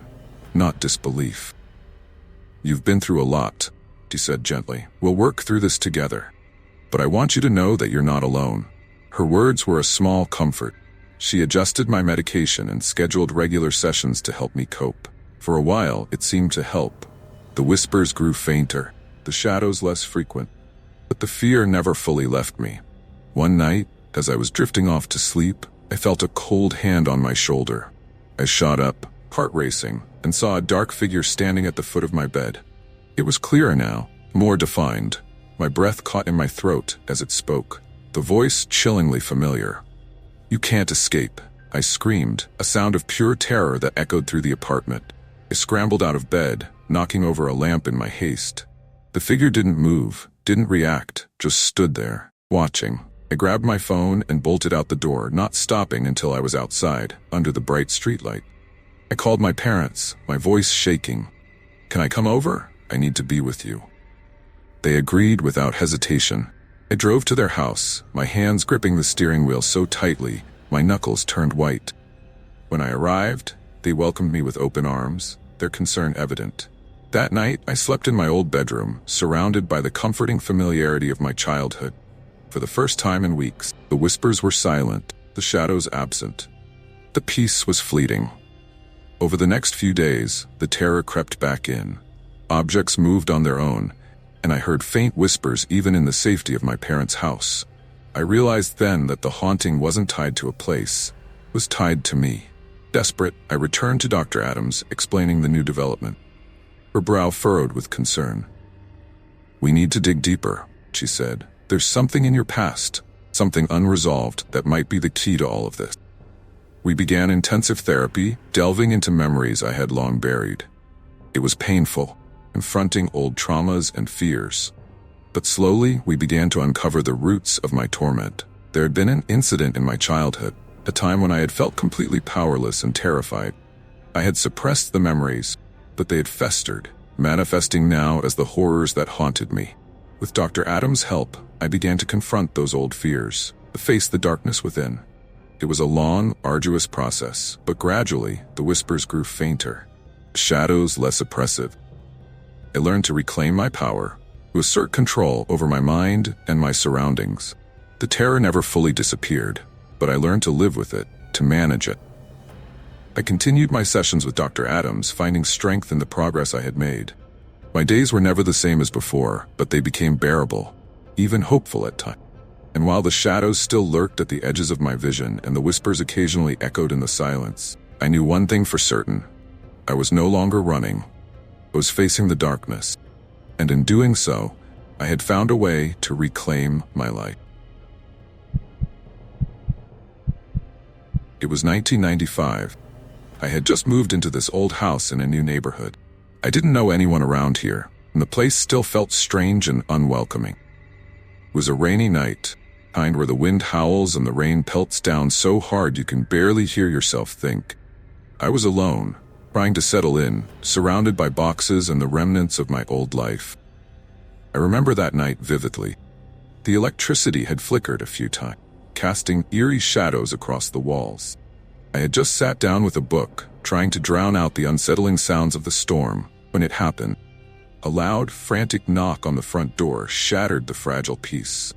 not disbelief. "You've been through a lot," she said gently. "We'll work through this together. But I want you to know that you're not alone." Her words were a small comfort. She adjusted my medication and scheduled regular sessions to help me cope. For a while, it seemed to help. The whispers grew fainter, the shadows less frequent, but the fear never fully left me. One night, as I was drifting off to sleep, I felt a cold hand on my shoulder. I shot up, heart racing, and saw a dark figure standing at the foot of my bed. It was clearer now, more defined. My breath caught in my throat as it spoke, the voice chillingly familiar. "You can't escape," I screamed, a sound of pure terror that echoed through the apartment. I scrambled out of bed, knocking over a lamp in my haste. The figure didn't move, didn't react, just stood there, watching. I grabbed my phone and bolted out the door, not stopping until I was outside, under the bright streetlight. I called my parents, my voice shaking. "Can I come over? I need to be with you." They agreed without hesitation. I drove to their house, my hands gripping the steering wheel so tightly, my knuckles turned white. When I arrived, they welcomed me with open arms, their concern evident. That night, I slept in my old bedroom, surrounded by the comforting familiarity of my childhood. For the first time in weeks, the whispers were silent, the shadows absent. The peace was fleeting. Over the next few days, the terror crept back in. Objects moved on their own, and I heard faint whispers even in the safety of my parents' house. I realized then that the haunting wasn't tied to a place, it was tied to me. Desperate, I returned to Dr. Adams, explaining the new development. Her brow furrowed with concern. "We need to dig deeper," she said. "There's something in your past, something unresolved that might be the key to all of this." We began intensive therapy, delving into memories I had long buried. It was painful, confronting old traumas and fears. But slowly, we began to uncover the roots of my torment. There had been an incident in my childhood, a time when I had felt completely powerless and terrified. I had suppressed the memories, but they had festered, manifesting now as the horrors that haunted me. With Dr. Adams' help, I began to confront those old fears, to face the darkness within. It was a long, arduous process, but gradually, the whispers grew fainter, the shadows less oppressive. I learned to reclaim my power, to assert control over my mind and my surroundings. The terror never fully disappeared, but I learned to live with it, to manage it. I continued my sessions with Dr. Adams, finding strength in the progress I had made. My days were never the same as before, but they became bearable, even hopeful at times. And while the shadows still lurked at the edges of my vision and the whispers occasionally echoed in the silence, I knew one thing for certain. I was no longer running. I was facing the darkness. And in doing so, I had found a way to reclaim my life. It was 1995. I had just moved into this old house in a new neighborhood. I didn't know anyone around here, and the place still felt strange and unwelcoming. It was a rainy night, kind where the wind howls and the rain pelts down so hard you can barely hear yourself think. I was alone, trying to settle in, surrounded by boxes and the remnants of my old life. I remember that night vividly. The electricity had flickered a few times, casting eerie shadows across the walls. I had just sat down with a book, trying to drown out the unsettling sounds of the storm, when it happened. A loud, frantic knock on the front door shattered the fragile peace.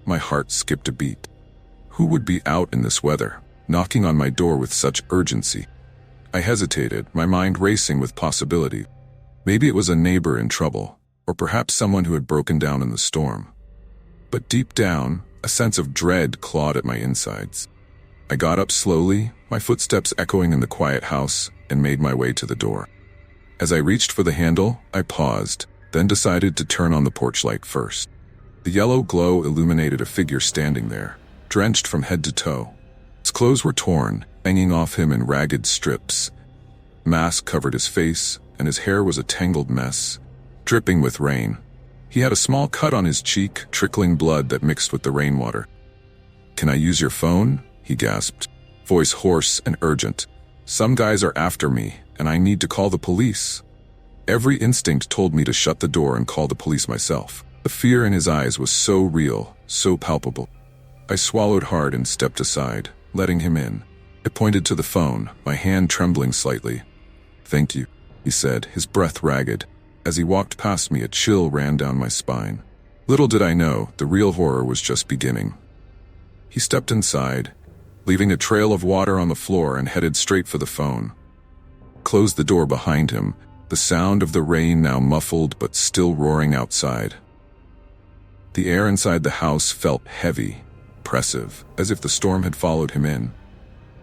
My heart skipped a beat. Who would be out in this weather, knocking on my door with such urgency? I hesitated, my mind racing with possibility. Maybe it was a neighbor in trouble, or perhaps someone who had broken down in the storm. But deep down, a sense of dread clawed at my insides. I got up slowly, my footsteps echoing in the quiet house, and made my way to the door. As I reached for the handle, I paused, then decided to turn on the porch light first. The yellow glow illuminated a figure standing there, drenched from head to toe. His clothes were torn, hanging off him in ragged strips. Mask covered his face, and his hair was a tangled mess, dripping with rain. He had a small cut on his cheek, trickling blood that mixed with the rainwater. "Can I use your phone?" he gasped, voice hoarse and urgent. "Some guys are after me, and I need to call the police." Every instinct told me to shut the door and call the police myself. The fear in his eyes was so real, so palpable. I swallowed hard and stepped aside, letting him in. I pointed to the phone, my hand trembling slightly. "Thank you," he said, his breath ragged. As he walked past me, a chill ran down my spine. Little did I know, the real horror was just beginning. He stepped inside, leaving a trail of water on the floor, and headed straight for the phone. closed the door behind him, the sound of the rain now muffled but still roaring outside. The air inside the house felt heavy, oppressive, as if the storm had followed him in.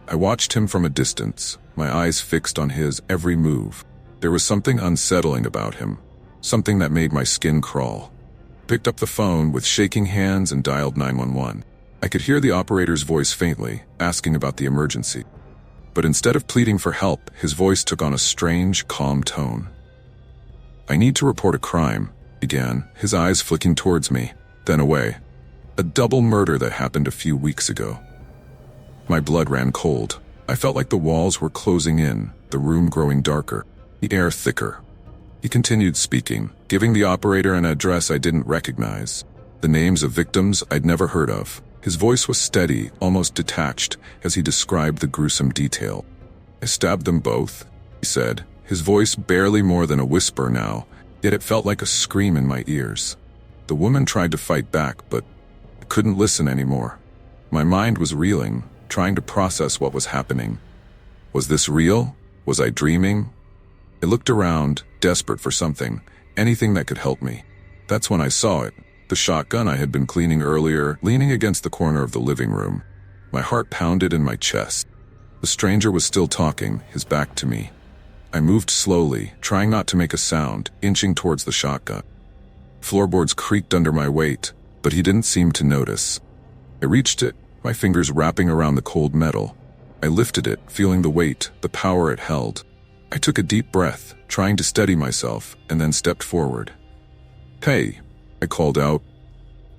I watched him from a distance, my eyes fixed on his every move. There was something unsettling about him, something that made my skin crawl. Picked up the phone with shaking hands and dialed 911. I could hear the operator's voice faintly, asking about the emergency. But instead of pleading for help, his voice took on a strange, calm tone. "I need to report a crime," he began, his eyes flicking towards me, then away. "A double murder that happened a few weeks ago." My blood ran cold. I felt like the walls were closing in, the room growing darker, the air thicker. He continued speaking, giving the operator an address I didn't recognize, the names of victims I'd never heard of. His voice was steady, almost detached, as he described the gruesome detail. "I stabbed them both," he said, his voice barely more than a whisper now, yet it felt like a scream in my ears. The woman tried to fight back, but I couldn't listen anymore. My mind was reeling, trying to process what was happening. Was this real? Was I dreaming? I looked around, desperate for something, anything that could help me. That's when I saw it. The shotgun I had been cleaning earlier, leaning against the corner of the living room. My heart pounded in my chest. The stranger was still talking, his back to me. I moved slowly, trying not to make a sound, inching towards the shotgun. Floorboards creaked under my weight, but he didn't seem to notice. I reached it, my fingers wrapping around the cold metal. I lifted it, feeling the weight, the power it held. I took a deep breath, trying to steady myself, and then stepped forward. "Hey," I called out,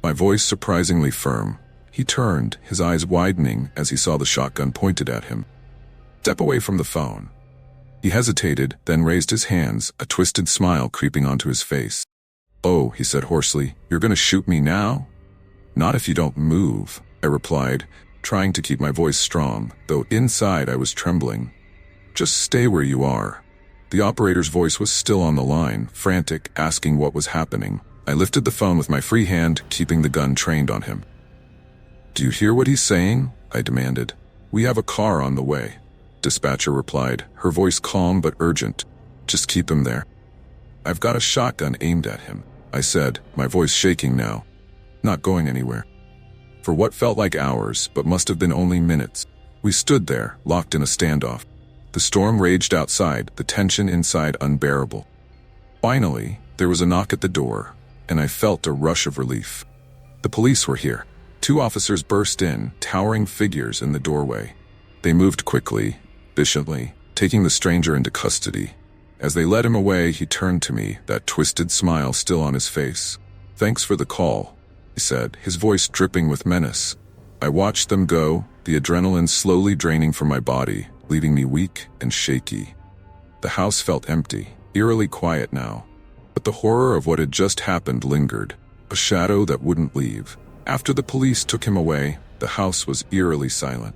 my voice surprisingly firm. He turned, his eyes widening as he saw the shotgun pointed at him. "Step away from the phone." He hesitated, then raised his hands, a twisted smile creeping onto his face. "Oh," he said hoarsely, "you're gonna shoot me now?" "Not if you don't move," I replied, trying to keep my voice strong, though inside I was trembling. "Just stay where you are." The operator's voice was still on the line, frantic, asking what was happening. I lifted the phone with my free hand, keeping the gun trained on him. "Do you hear what he's saying?" I demanded. "We have a car on the way," dispatcher replied, her voice calm but urgent. "Just keep him there." "I've got a shotgun aimed at him," I said, my voice shaking now. "Not going anywhere." For what felt like hours, but must have been only minutes, we stood there, locked in a standoff. The storm raged outside, the tension inside unbearable. Finally, there was a knock at the door, and I felt a rush of relief. The police were here. 2 officers burst in, towering figures in the doorway. They moved quickly, efficiently, taking the stranger into custody. As they led him away, he turned to me, that twisted smile still on his face. "Thanks for the call," he said, his voice dripping with menace. I watched them go, the adrenaline slowly draining from my body, leaving me weak and shaky. The house felt empty, eerily quiet now. But the horror of what had just happened lingered, a shadow that wouldn't leave. After the police took him away, the house was eerily silent.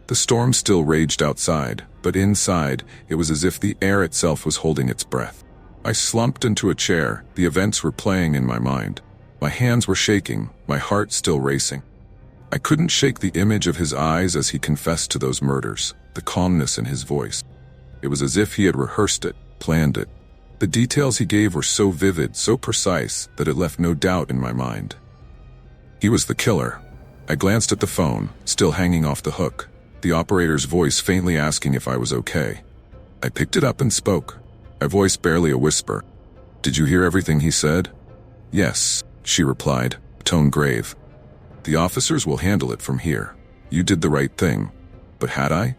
The storm still raged outside, but inside, it was as if the air itself was holding its breath. I slumped into a chair, the events were playing in my mind. My hands were shaking, my heart still racing. I couldn't shake the image of his eyes as he confessed to those murders, the calmness in his voice. It was as if he had rehearsed it, planned it. The details he gave were so vivid, so precise, that it left no doubt in my mind. He was the killer. I glanced at the phone, still hanging off the hook, the operator's voice faintly asking if I was okay. I picked it up and spoke, my voice barely a whisper. "Did you hear everything he said?" "Yes," she replied, tone grave. "The officers will handle it from here. You did the right thing. But had I?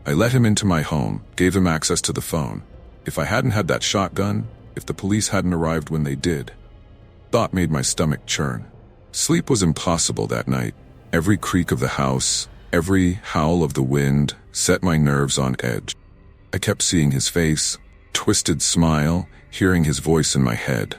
I let him into my home, gave him access to the phone. If I hadn't had that shotgun, if the police hadn't arrived when they did." Thought made my stomach churn. Sleep was impossible that night. Every creak of the house, every howl of the wind set my nerves on edge. I kept seeing his face, twisted smile, hearing his voice in my head.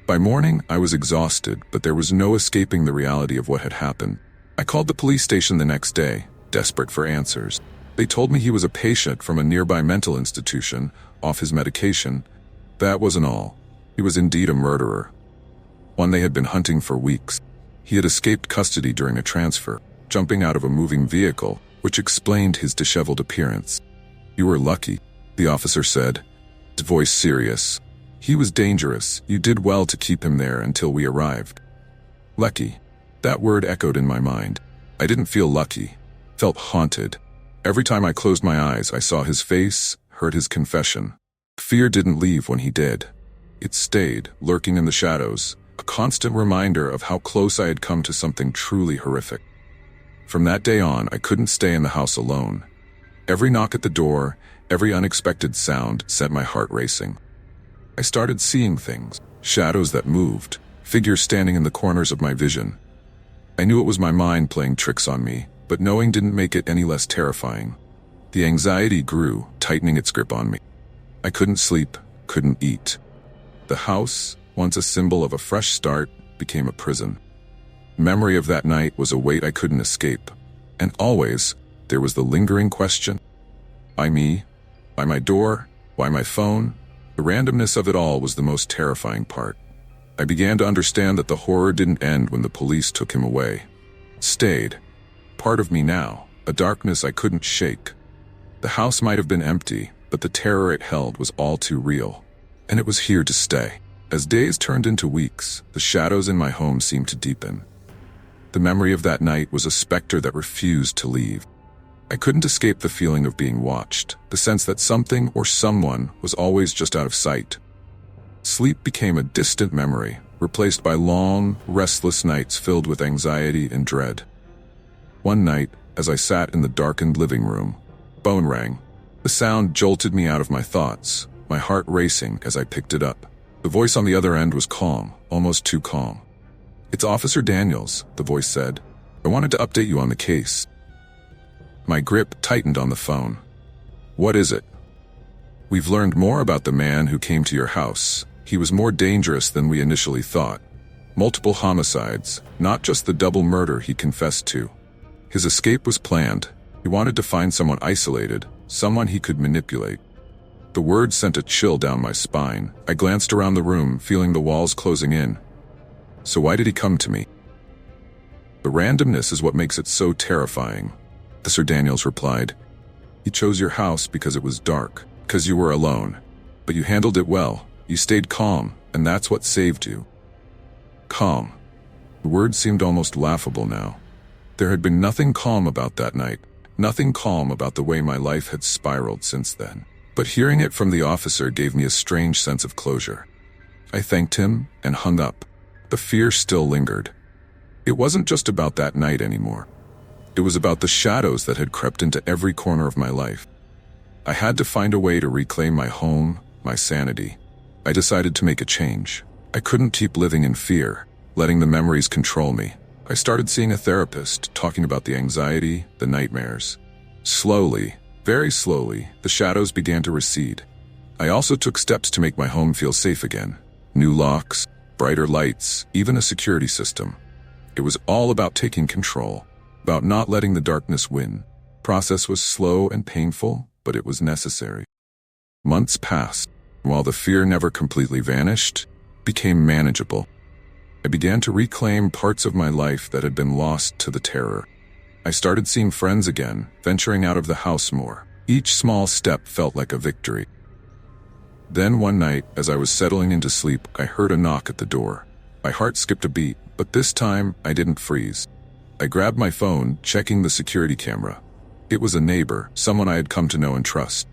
By morning, I was exhausted, but there was no escaping the reality of what had happened. I called the police station the next day, desperate for answers. They told me he was a patient from a nearby mental institution, off his medication. That wasn't all. He was indeed a murderer. One they had been hunting for weeks. He had escaped custody during a transfer, jumping out of a moving vehicle, which explained his disheveled appearance. "You were lucky," the officer said, his voice serious. "He was dangerous. You did well to keep him there until we arrived." Lucky. That word echoed in my mind. I didn't feel lucky. Felt haunted. Every time I closed my eyes, I saw his face, heard his confession. Fear didn't leave when he did. It stayed, lurking in the shadows, a constant reminder of how close I had come to something truly horrific. From that day on, I couldn't stay in the house alone. Every knock at the door, every unexpected sound sent my heart racing. I started seeing things, shadows that moved, figures standing in the corners of my vision. I knew it was my mind playing tricks on me, but knowing didn't make it any less terrifying. The anxiety grew, tightening its grip on me. I couldn't sleep, couldn't eat. The house, once a symbol of a fresh start, became a prison. Memory of that night was a weight I couldn't escape. And always, there was the lingering question. Why me? Why my door? Why my phone? The randomness of it all was the most terrifying part. I began to understand that the horror didn't end when the police took him away. It stayed. Part of me now, a darkness I couldn't shake. The house might have been empty, but the terror it held was all too real. And it was here to stay. As days turned into weeks, the shadows in my home seemed to deepen. The memory of that night was a specter that refused to leave. I couldn't escape the feeling of being watched, the sense that something or someone was always just out of sight. Sleep became a distant memory, replaced by long, restless nights filled with anxiety and dread. One night, as I sat in the darkened living room, phone rang. The sound jolted me out of my thoughts, my heart racing as I picked it up. The voice on the other end was calm, almost too calm. "It's Officer Daniels," the voice said. "I wanted to update you on the case." My grip tightened on the phone. "What is it?" "We've learned more about the man who came to your house. He was more dangerous than we initially thought. Multiple homicides, not just the double murder he confessed to. His escape was planned. He wanted to find someone isolated, someone he could manipulate." The words sent a chill down my spine. I glanced around the room, feeling the walls closing in. "So why did he come to me?" "The randomness is what makes it so terrifying," Sir Daniels replied. "He chose your house because it was dark, because you were alone. But you handled it well. You stayed calm, and that's what saved you." Calm. The word seemed almost laughable now. There had been nothing calm about that night, nothing calm about the way my life had spiraled since then. But hearing it from the officer gave me a strange sense of closure. I thanked him and hung up. The fear still lingered. It wasn't just about that night anymore. It was about the shadows that had crept into every corner of my life. I had to find a way to reclaim my home, my sanity. I decided to make a change. I couldn't keep living in fear, letting the memories control me. I started seeing a therapist, talking about the anxiety, the nightmares. Slowly, very slowly, the shadows began to recede. I also took steps to make my home feel safe again. New locks, brighter lights, even a security system. It was all about taking control, about not letting the darkness win. The process was slow and painful, but it was necessary. Months passed, and while the fear never completely vanished, it became manageable. I began to reclaim parts of my life that had been lost to the terror. I started seeing friends again, venturing out of the house more. Each small step felt like a victory. Then one night, as I was settling into sleep, I heard a knock at the door. My heart skipped a beat, but this time I didn't freeze. I grabbed my phone, checking the security camera. It was a neighbor, someone I had come to know and trust.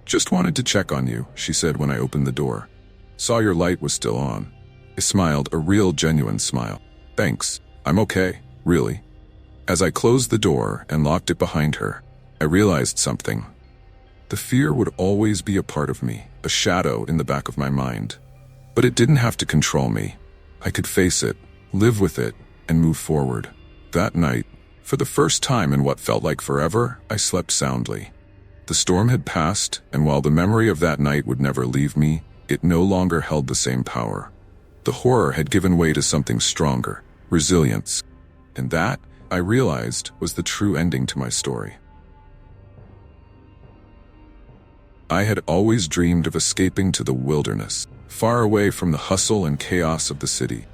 "Just wanted to check on you," she said when I opened the door. "Saw your light was still on." I smiled, a real genuine smile. "Thanks. I'm okay, really." As I closed the door and locked it behind her, I realized something. The fear would always be a part of me, a shadow in the back of my mind. But it didn't have to control me. I could face it, live with it, and move forward. That night, for the first time in what felt like forever, I slept soundly. The storm had passed, and while the memory of that night would never leave me, it no longer held the same power. The horror had given way to something stronger, resilience. And that, I realized, was the true ending to my story. I had always dreamed of escaping to the wilderness, far away from the hustle and chaos of the city.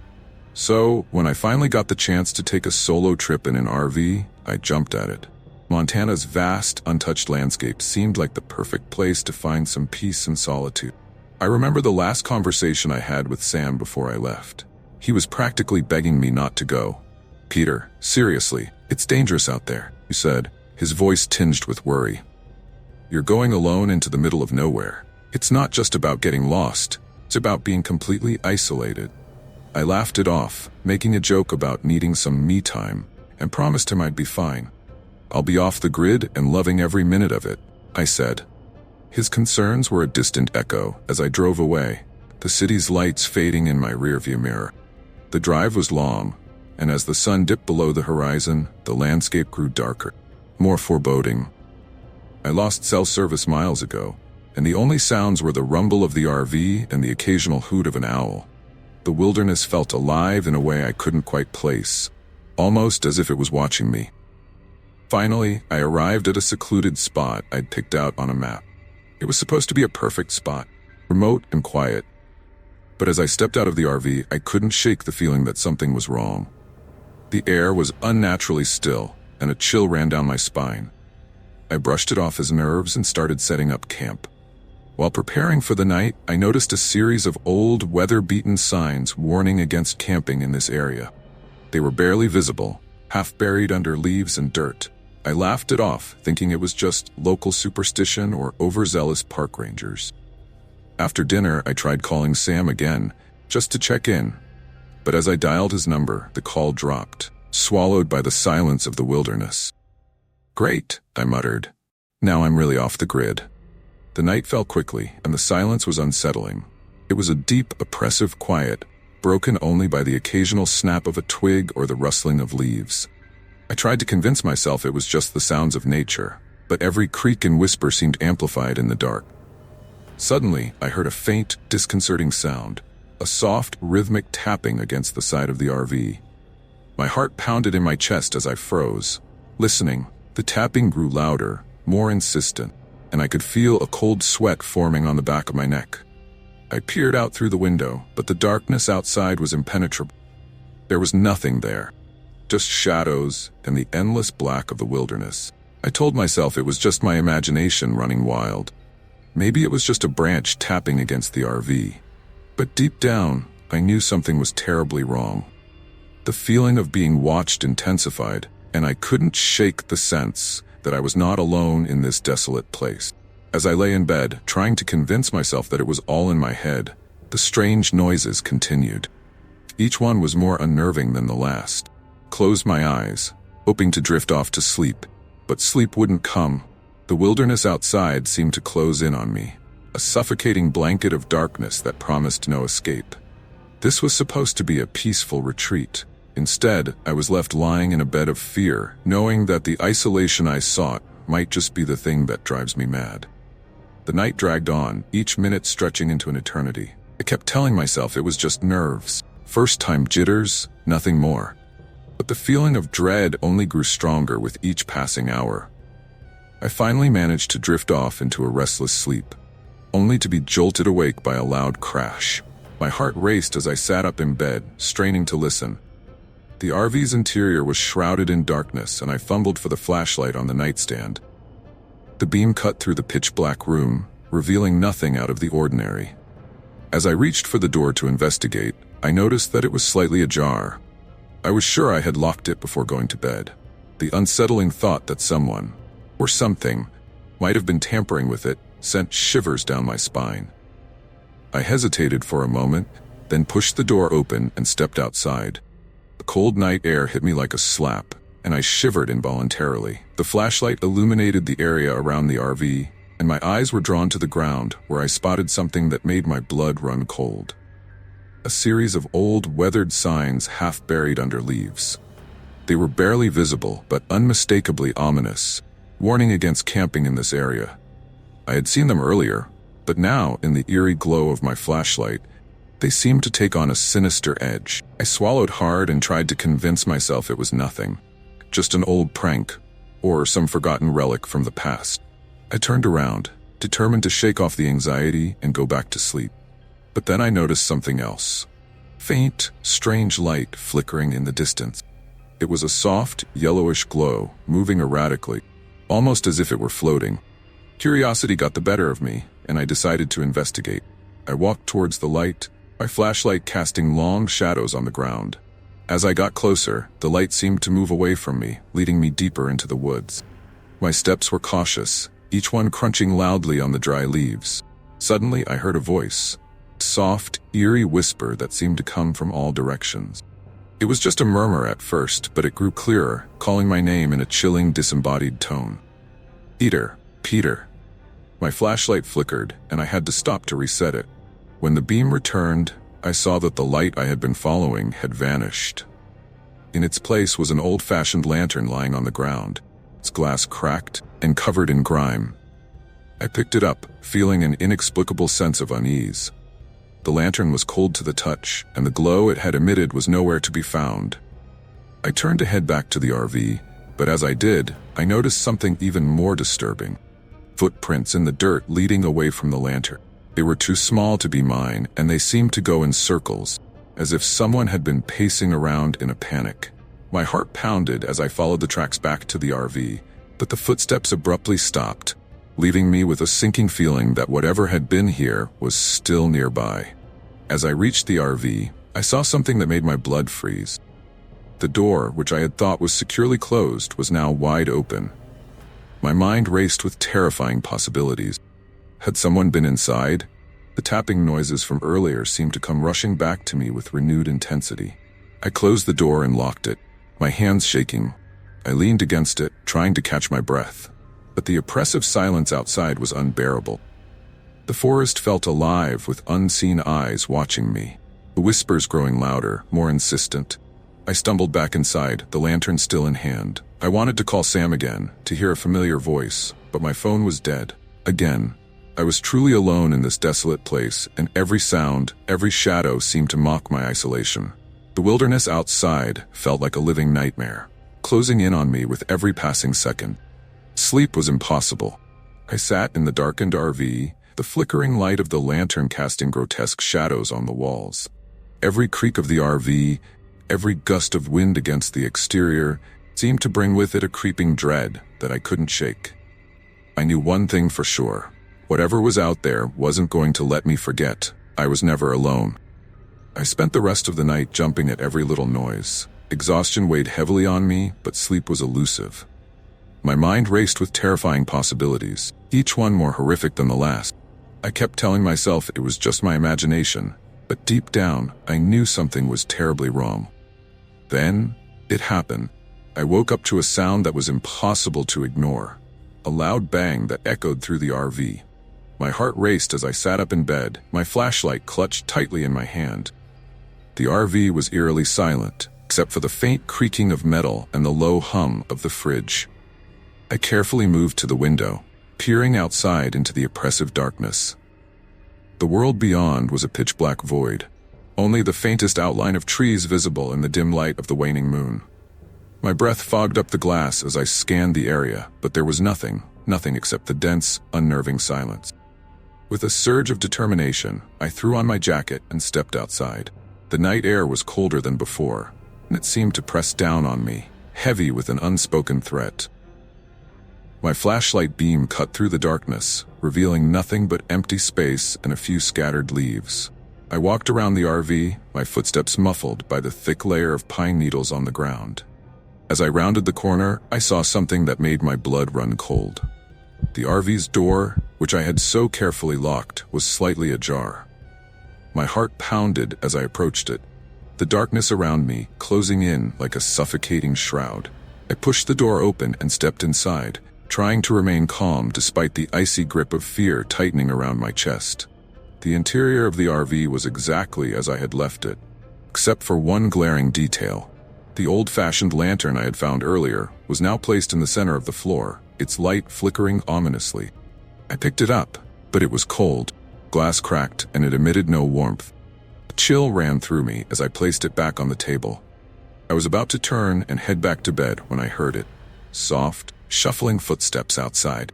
So, when I finally got the chance to take a solo trip in an RV, I jumped at it. Montana's vast, untouched landscape seemed like the perfect place to find some peace and solitude. I remember the last conversation I had with Sam before I left. He was practically begging me not to go. "Peter, seriously, it's dangerous out there," he said, his voice tinged with worry. "You're going alone into the middle of nowhere. It's not just about getting lost, it's about being completely isolated." I laughed it off, making a joke about needing some me time, and promised him I'd be fine. "I'll be off the grid and loving every minute of it," I said. His concerns were a distant echo as I drove away, the city's lights fading in my rearview mirror. The drive was long, and as the sun dipped below the horizon, the landscape grew darker, more foreboding. I lost cell service miles ago, and the only sounds were the rumble of the RV and the occasional hoot of an owl. The wilderness felt alive in a way I couldn't quite place, almost as if it was watching me. Finally, I arrived at a secluded spot I'd picked out on a map. It was supposed to be a perfect spot, remote and quiet. But as I stepped out of the RV, I couldn't shake the feeling that something was wrong. The air was unnaturally still, and a chill ran down my spine. I brushed it off as nerves and started setting up camp. While preparing for the night, I noticed a series of old, weather-beaten signs warning against camping in this area. They were barely visible, half buried under leaves and dirt. I laughed it off, thinking it was just local superstition or overzealous park rangers. After dinner, I tried calling Sam again, just to check in. But as I dialed his number, the call dropped, swallowed by the silence of the wilderness. "Great," I muttered. "Now I'm really off the grid." The night fell quickly, and the silence was unsettling. It was a deep, oppressive quiet, broken only by the occasional snap of a twig or the rustling of leaves. I tried to convince myself it was just the sounds of nature, but every creak and whisper seemed amplified in the dark. Suddenly, I heard a faint, disconcerting sound, a soft, rhythmic tapping against the side of the RV. My heart pounded in my chest as I froze. Listening, the tapping grew louder, more insistent, and I could feel a cold sweat forming on the back of my neck. I peered out through the window, but the darkness outside was impenetrable. There was nothing there, just shadows and the endless black of the wilderness. I told myself it was just my imagination running wild. Maybe it was just a branch tapping against the RV. But deep down, I knew something was terribly wrong. The feeling of being watched intensified, and I couldn't shake the sense that I was not alone in this desolate place. As I lay in bed, trying to convince myself that it was all in my head, the strange noises continued. Each one was more unnerving than the last. Closed my eyes, hoping to drift off to sleep, but sleep wouldn't come. The wilderness outside seemed to close in on me, a suffocating blanket of darkness that promised no escape. This was supposed to be a peaceful retreat. Instead, I was left lying in a bed of fear, knowing that the isolation I sought might just be the thing that drives me mad. The night dragged on, each minute stretching into an eternity. I kept telling myself it was just nerves, first-time jitters, nothing more. But the feeling of dread only grew stronger with each passing hour. I finally managed to drift off into a restless sleep, only to be jolted awake by a loud crash. My heart raced as I sat up in bed, straining to listen. The RV's interior was shrouded in darkness, and I fumbled for the flashlight on the nightstand. The beam cut through the pitch-black room, revealing nothing out of the ordinary. As I reached for the door to investigate, I noticed that it was slightly ajar. I was sure I had locked it before going to bed. The unsettling thought that someone, or something, might have been tampering with it sent shivers down my spine. I hesitated for a moment, then pushed the door open and stepped outside. The cold night air hit me like a slap, and I shivered involuntarily. The flashlight illuminated the area around the RV, and my eyes were drawn to the ground, where I spotted something that made my blood run cold. A series of old, weathered signs half buried under leaves. They were barely visible, but unmistakably ominous, warning against camping in this area. I had seen them earlier, but now, in the eerie glow of my flashlight, they seemed to take on a sinister edge. I swallowed hard and tried to convince myself it was nothing, just an old prank, or some forgotten relic from the past. I turned around, determined to shake off the anxiety and go back to sleep. But then I noticed something else. Faint, strange light flickering in the distance. It was a soft, yellowish glow, moving erratically. almost as if it were floating. Curiosity got the better of me, and I decided to investigate. I walked towards the light, my flashlight casting long shadows on the ground. As I got closer, the light seemed to move away from me, leading me deeper into the woods. My steps were cautious, each one crunching loudly on the dry leaves. Suddenly, I heard a voice, a soft, eerie whisper that seemed to come from all directions. It was just a murmur at first, but it grew clearer, calling my name in a chilling, disembodied tone. Peter, Peter. My flashlight flickered, and I had to stop to reset it. When the beam returned, I saw that the light I had been following had vanished. In its place was an old-fashioned lantern lying on the ground, its glass cracked and covered in grime. I picked it up, feeling an inexplicable sense of unease. The lantern was cold to the touch, and the glow it had emitted was nowhere to be found. I turned to head back to the RV, but as I did, I noticed something even more disturbing. Footprints in the dirt leading away from the lantern. They were too small to be mine, and they seemed to go in circles, as if someone had been pacing around in a panic. My heart pounded as I followed the tracks back to the RV, but the footsteps abruptly stopped, leaving me with a sinking feeling that whatever had been here was still nearby. As I reached the RV, I saw something that made my blood freeze. The door, which I had thought was securely closed, was now wide open. My mind raced with terrifying possibilities. Had someone been inside? The tapping noises from earlier seemed to come rushing back to me with renewed intensity. I closed the door and locked it, my hands shaking. I leaned against it, trying to catch my breath. But the oppressive silence outside was unbearable. The forest felt alive with unseen eyes watching me, the whispers growing louder, more insistent. I stumbled back inside, the lantern still in hand. I wanted to call Sam again, to hear a familiar voice, but my phone was dead. Again. I was truly alone in this desolate place, and every sound, every shadow seemed to mock my isolation. The wilderness outside felt like a living nightmare, closing in on me with every passing second. Sleep was impossible. I sat in the darkened RV, the flickering light of the lantern casting grotesque shadows on the walls. Every creak of the RV, every gust of wind against the exterior, seemed to bring with it a creeping dread that I couldn't shake. I knew one thing for sure. Whatever was out there wasn't going to let me forget I was never alone. I spent the rest of the night jumping at every little noise. Exhaustion weighed heavily on me, but sleep was elusive. My mind raced with terrifying possibilities, each one more horrific than the last. I kept telling myself it was just my imagination, but deep down, I knew something was terribly wrong. Then, it happened. I woke up to a sound that was impossible to ignore. A loud bang that echoed through the RV. My heart raced as I sat up in bed, my flashlight clutched tightly in my hand. The RV was eerily silent, except for the faint creaking of metal and the low hum of the fridge. I carefully moved to the window, peering outside into the oppressive darkness. The world beyond was a pitch-black void, only the faintest outline of trees visible in the dim light of the waning moon. My breath fogged up the glass as I scanned the area, but there was nothing except the dense, unnerving silence. With a surge of determination, I threw on my jacket and stepped outside. The night air was colder than before, and it seemed to press down on me, heavy with an unspoken threat. My flashlight beam cut through the darkness, revealing nothing but empty space and a few scattered leaves. I walked around the RV, my footsteps muffled by the thick layer of pine needles on the ground. As I rounded the corner, I saw something that made my blood run cold. The RV's door, which I had so carefully locked, was slightly ajar. My heart pounded as I approached it, the darkness around me closing in like a suffocating shroud. I pushed the door open and stepped inside, trying to remain calm despite the icy grip of fear tightening around my chest. The interior of the RV was exactly as I had left it, except for one glaring detail. The old-fashioned lantern I had found earlier was now placed in the center of the floor, its light flickering ominously. I picked it up, but it was cold, glass cracked, and it emitted no warmth. A chill ran through me as I placed it back on the table. I was about to turn and head back to bed when I heard it. Soft, shuffling footsteps outside.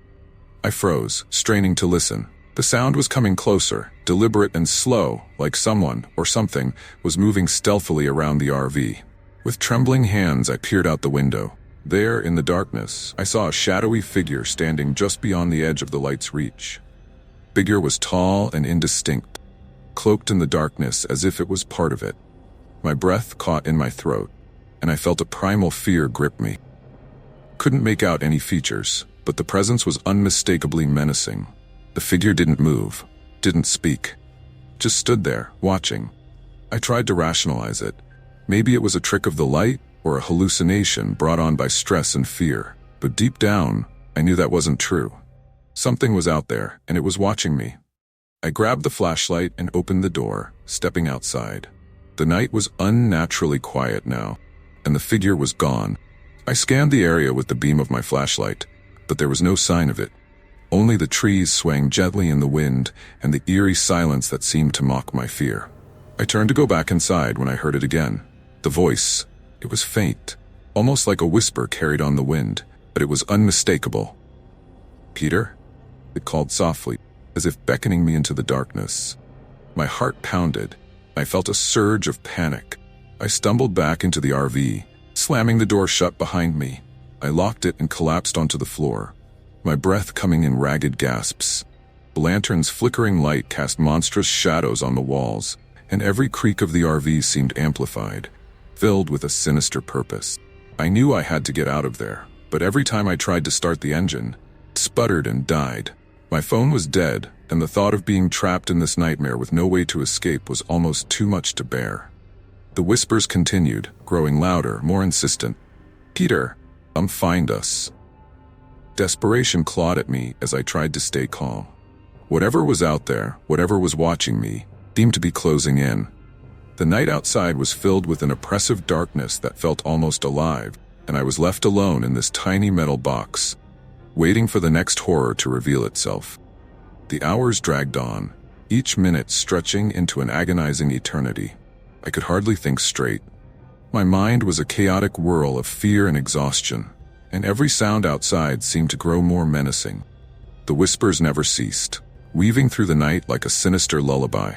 I froze, straining to listen. The sound was coming closer, deliberate and slow, like someone, or something, was moving stealthily around the RV. With trembling hands, I peered out the window. There, in the darkness, I saw a shadowy figure standing just beyond the edge of the light's reach. The figure was tall and indistinct, cloaked in the darkness as if it was part of it. My breath caught in my throat, and I felt a primal fear grip me. Couldn't make out any features, but the presence was unmistakably menacing. The figure didn't move, didn't speak, just stood there, watching. I tried to rationalize it. Maybe it was a trick of the light, or a hallucination brought on by stress and fear. But deep down, I knew that wasn't true. Something was out there, and it was watching me. I grabbed the flashlight and opened the door, stepping outside. The night was unnaturally quiet now, and the figure was gone. I scanned the area with the beam of my flashlight, but there was no sign of it. Only the trees swaying gently in the wind and the eerie silence that seemed to mock my fear. I turned to go back inside when I heard it again. The voice. It was faint, almost like a whisper carried on the wind, but it was unmistakable. "Peter?" It called softly, as if beckoning me into the darkness. My heart pounded. I felt a surge of panic. I stumbled back into the RV, slamming the door shut behind me. I locked it and collapsed onto the floor, my breath coming in ragged gasps. The lantern's flickering light cast monstrous shadows on the walls, and every creak of the RV seemed amplified, filled with a sinister purpose. I knew I had to get out of there, but every time I tried to start the engine, it sputtered and died. My phone was dead, and the thought of being trapped in this nightmare with no way to escape was almost too much to bear. The whispers continued, growing louder, more insistent. "Peter, find us." Desperation clawed at me as I tried to stay calm. Whatever was out there, whatever was watching me, seemed to be closing in. The night outside was filled with an oppressive darkness that felt almost alive, and I was left alone in this tiny metal box, waiting for the next horror to reveal itself. The hours dragged on, each minute stretching into an agonizing eternity. I could hardly think straight. My mind was a chaotic whirl of fear and exhaustion, and every sound outside seemed to grow more menacing. The whispers never ceased, weaving through the night like a sinister lullaby.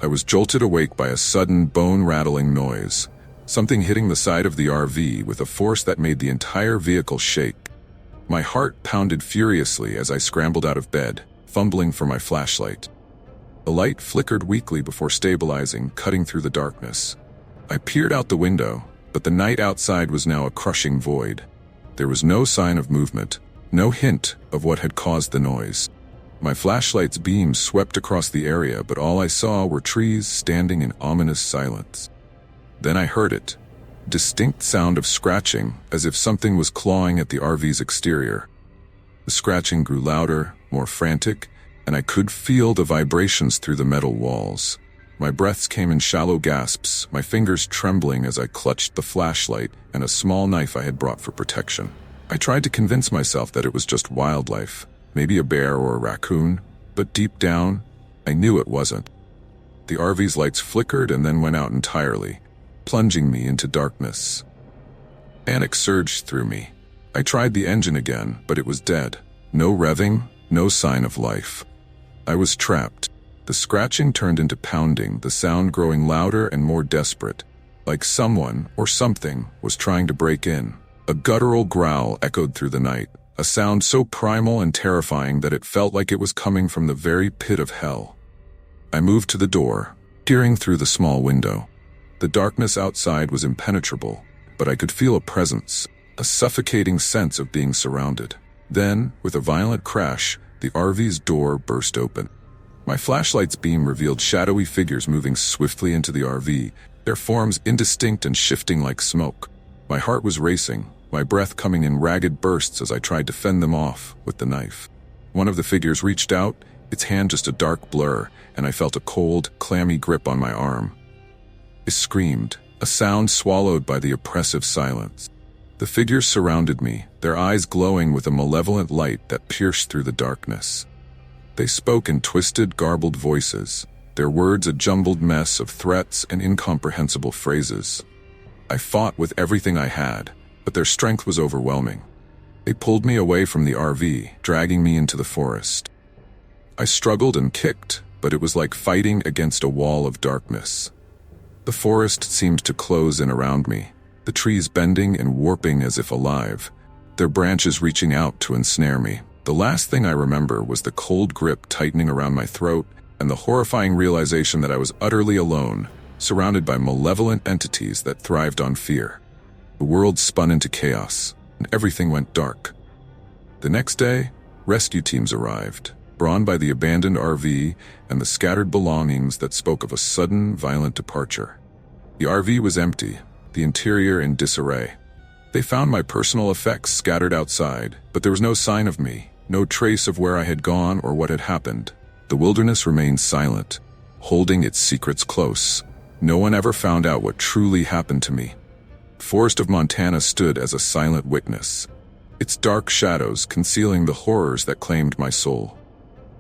I was jolted awake by a sudden, bone-rattling noise, something hitting the side of the RV with a force that made the entire vehicle shake. My heart pounded furiously as I scrambled out of bed, fumbling for my flashlight. The light flickered weakly before stabilizing, cutting through the darkness. I peered out the window, but the night outside was now a crushing void. There was no sign of movement, no hint of what had caused the noise. My flashlight's beam swept across the area, but all I saw were trees standing in ominous silence. Then I heard it. Distinct sound of scratching, as if something was clawing at the RV's exterior. The scratching grew louder, more frantic, and I could feel the vibrations through the metal walls. My breaths came in shallow gasps, my fingers trembling as I clutched the flashlight and a small knife I had brought for protection. I tried to convince myself that it was just wildlife, maybe a bear or a raccoon, but deep down, I knew it wasn't. The RV's lights flickered and then went out entirely, plunging me into darkness. Panic surged through me. I tried the engine again, but it was dead. No revving, no sign of life. I was trapped. The scratching turned into pounding, the sound growing louder and more desperate, like someone or something was trying to break in. A guttural growl echoed through the night, a sound so primal and terrifying that it felt like it was coming from the very pit of hell. I moved to the door, peering through the small window. The darkness outside was impenetrable, but I could feel a presence, a suffocating sense of being surrounded. Then, with a violent crash, the RV's door burst open. My flashlight's beam revealed shadowy figures moving swiftly into the RV, their forms indistinct and shifting like smoke. My heart was racing, my breath coming in ragged bursts as I tried to fend them off with the knife. One of the figures reached out, its hand just a dark blur, and I felt a cold, clammy grip on my arm. I screamed, a sound swallowed by the oppressive silence. The figures surrounded me, their eyes glowing with a malevolent light that pierced through the darkness. They spoke in twisted, garbled voices, their words a jumbled mess of threats and incomprehensible phrases. I fought with everything I had, but their strength was overwhelming. They pulled me away from the RV, dragging me into the forest. I struggled and kicked, but it was like fighting against a wall of darkness. The forest seemed to close in around me, the trees bending and warping as if alive, their branches reaching out to ensnare me. The last thing I remember was the cold grip tightening around my throat and the horrifying realization that I was utterly alone, surrounded by malevolent entities that thrived on fear. The world spun into chaos, and everything went dark. The next day, rescue teams arrived, drawn by the abandoned RV and the scattered belongings that spoke of a sudden, violent departure. The RV was empty, the interior in disarray. They found my personal effects scattered outside, but there was no sign of me, no trace of where I had gone or what had happened. The wilderness remained silent, holding its secrets close. No one ever found out what truly happened to me. The forest of Montana stood as a silent witness, its dark shadows concealing the horrors that claimed my soul.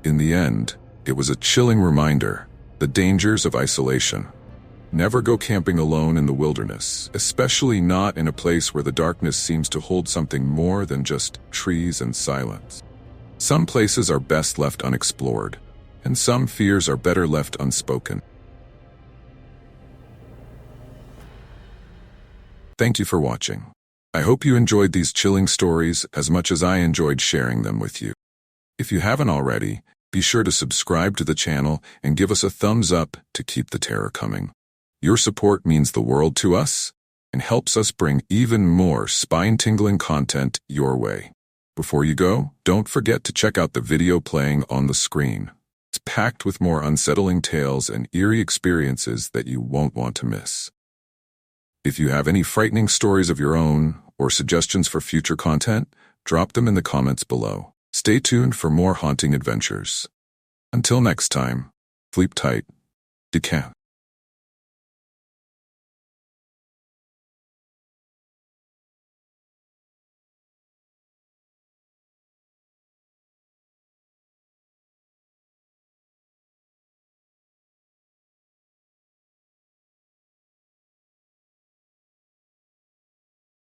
In the end, it was a chilling reminder, the dangers of isolation. Never go camping alone in the wilderness, especially not in a place where the darkness seems to hold something more than just trees and silence. Some places are best left unexplored, and some fears are better left unspoken. Thank you for watching. I hope you enjoyed these chilling stories as much as I enjoyed sharing them with you. If you haven't already, be sure to subscribe to the channel and give us a thumbs up to keep the terror coming. Your support means the world to us and helps us bring even more spine-tingling content your way. Before you go, don't forget to check out the video playing on the screen. It's packed with more unsettling tales and eerie experiences that you won't want to miss. If you have any frightening stories of your own or suggestions for future content, drop them in the comments below. Stay tuned for more haunting adventures. Until next time, sleep tight. Decant.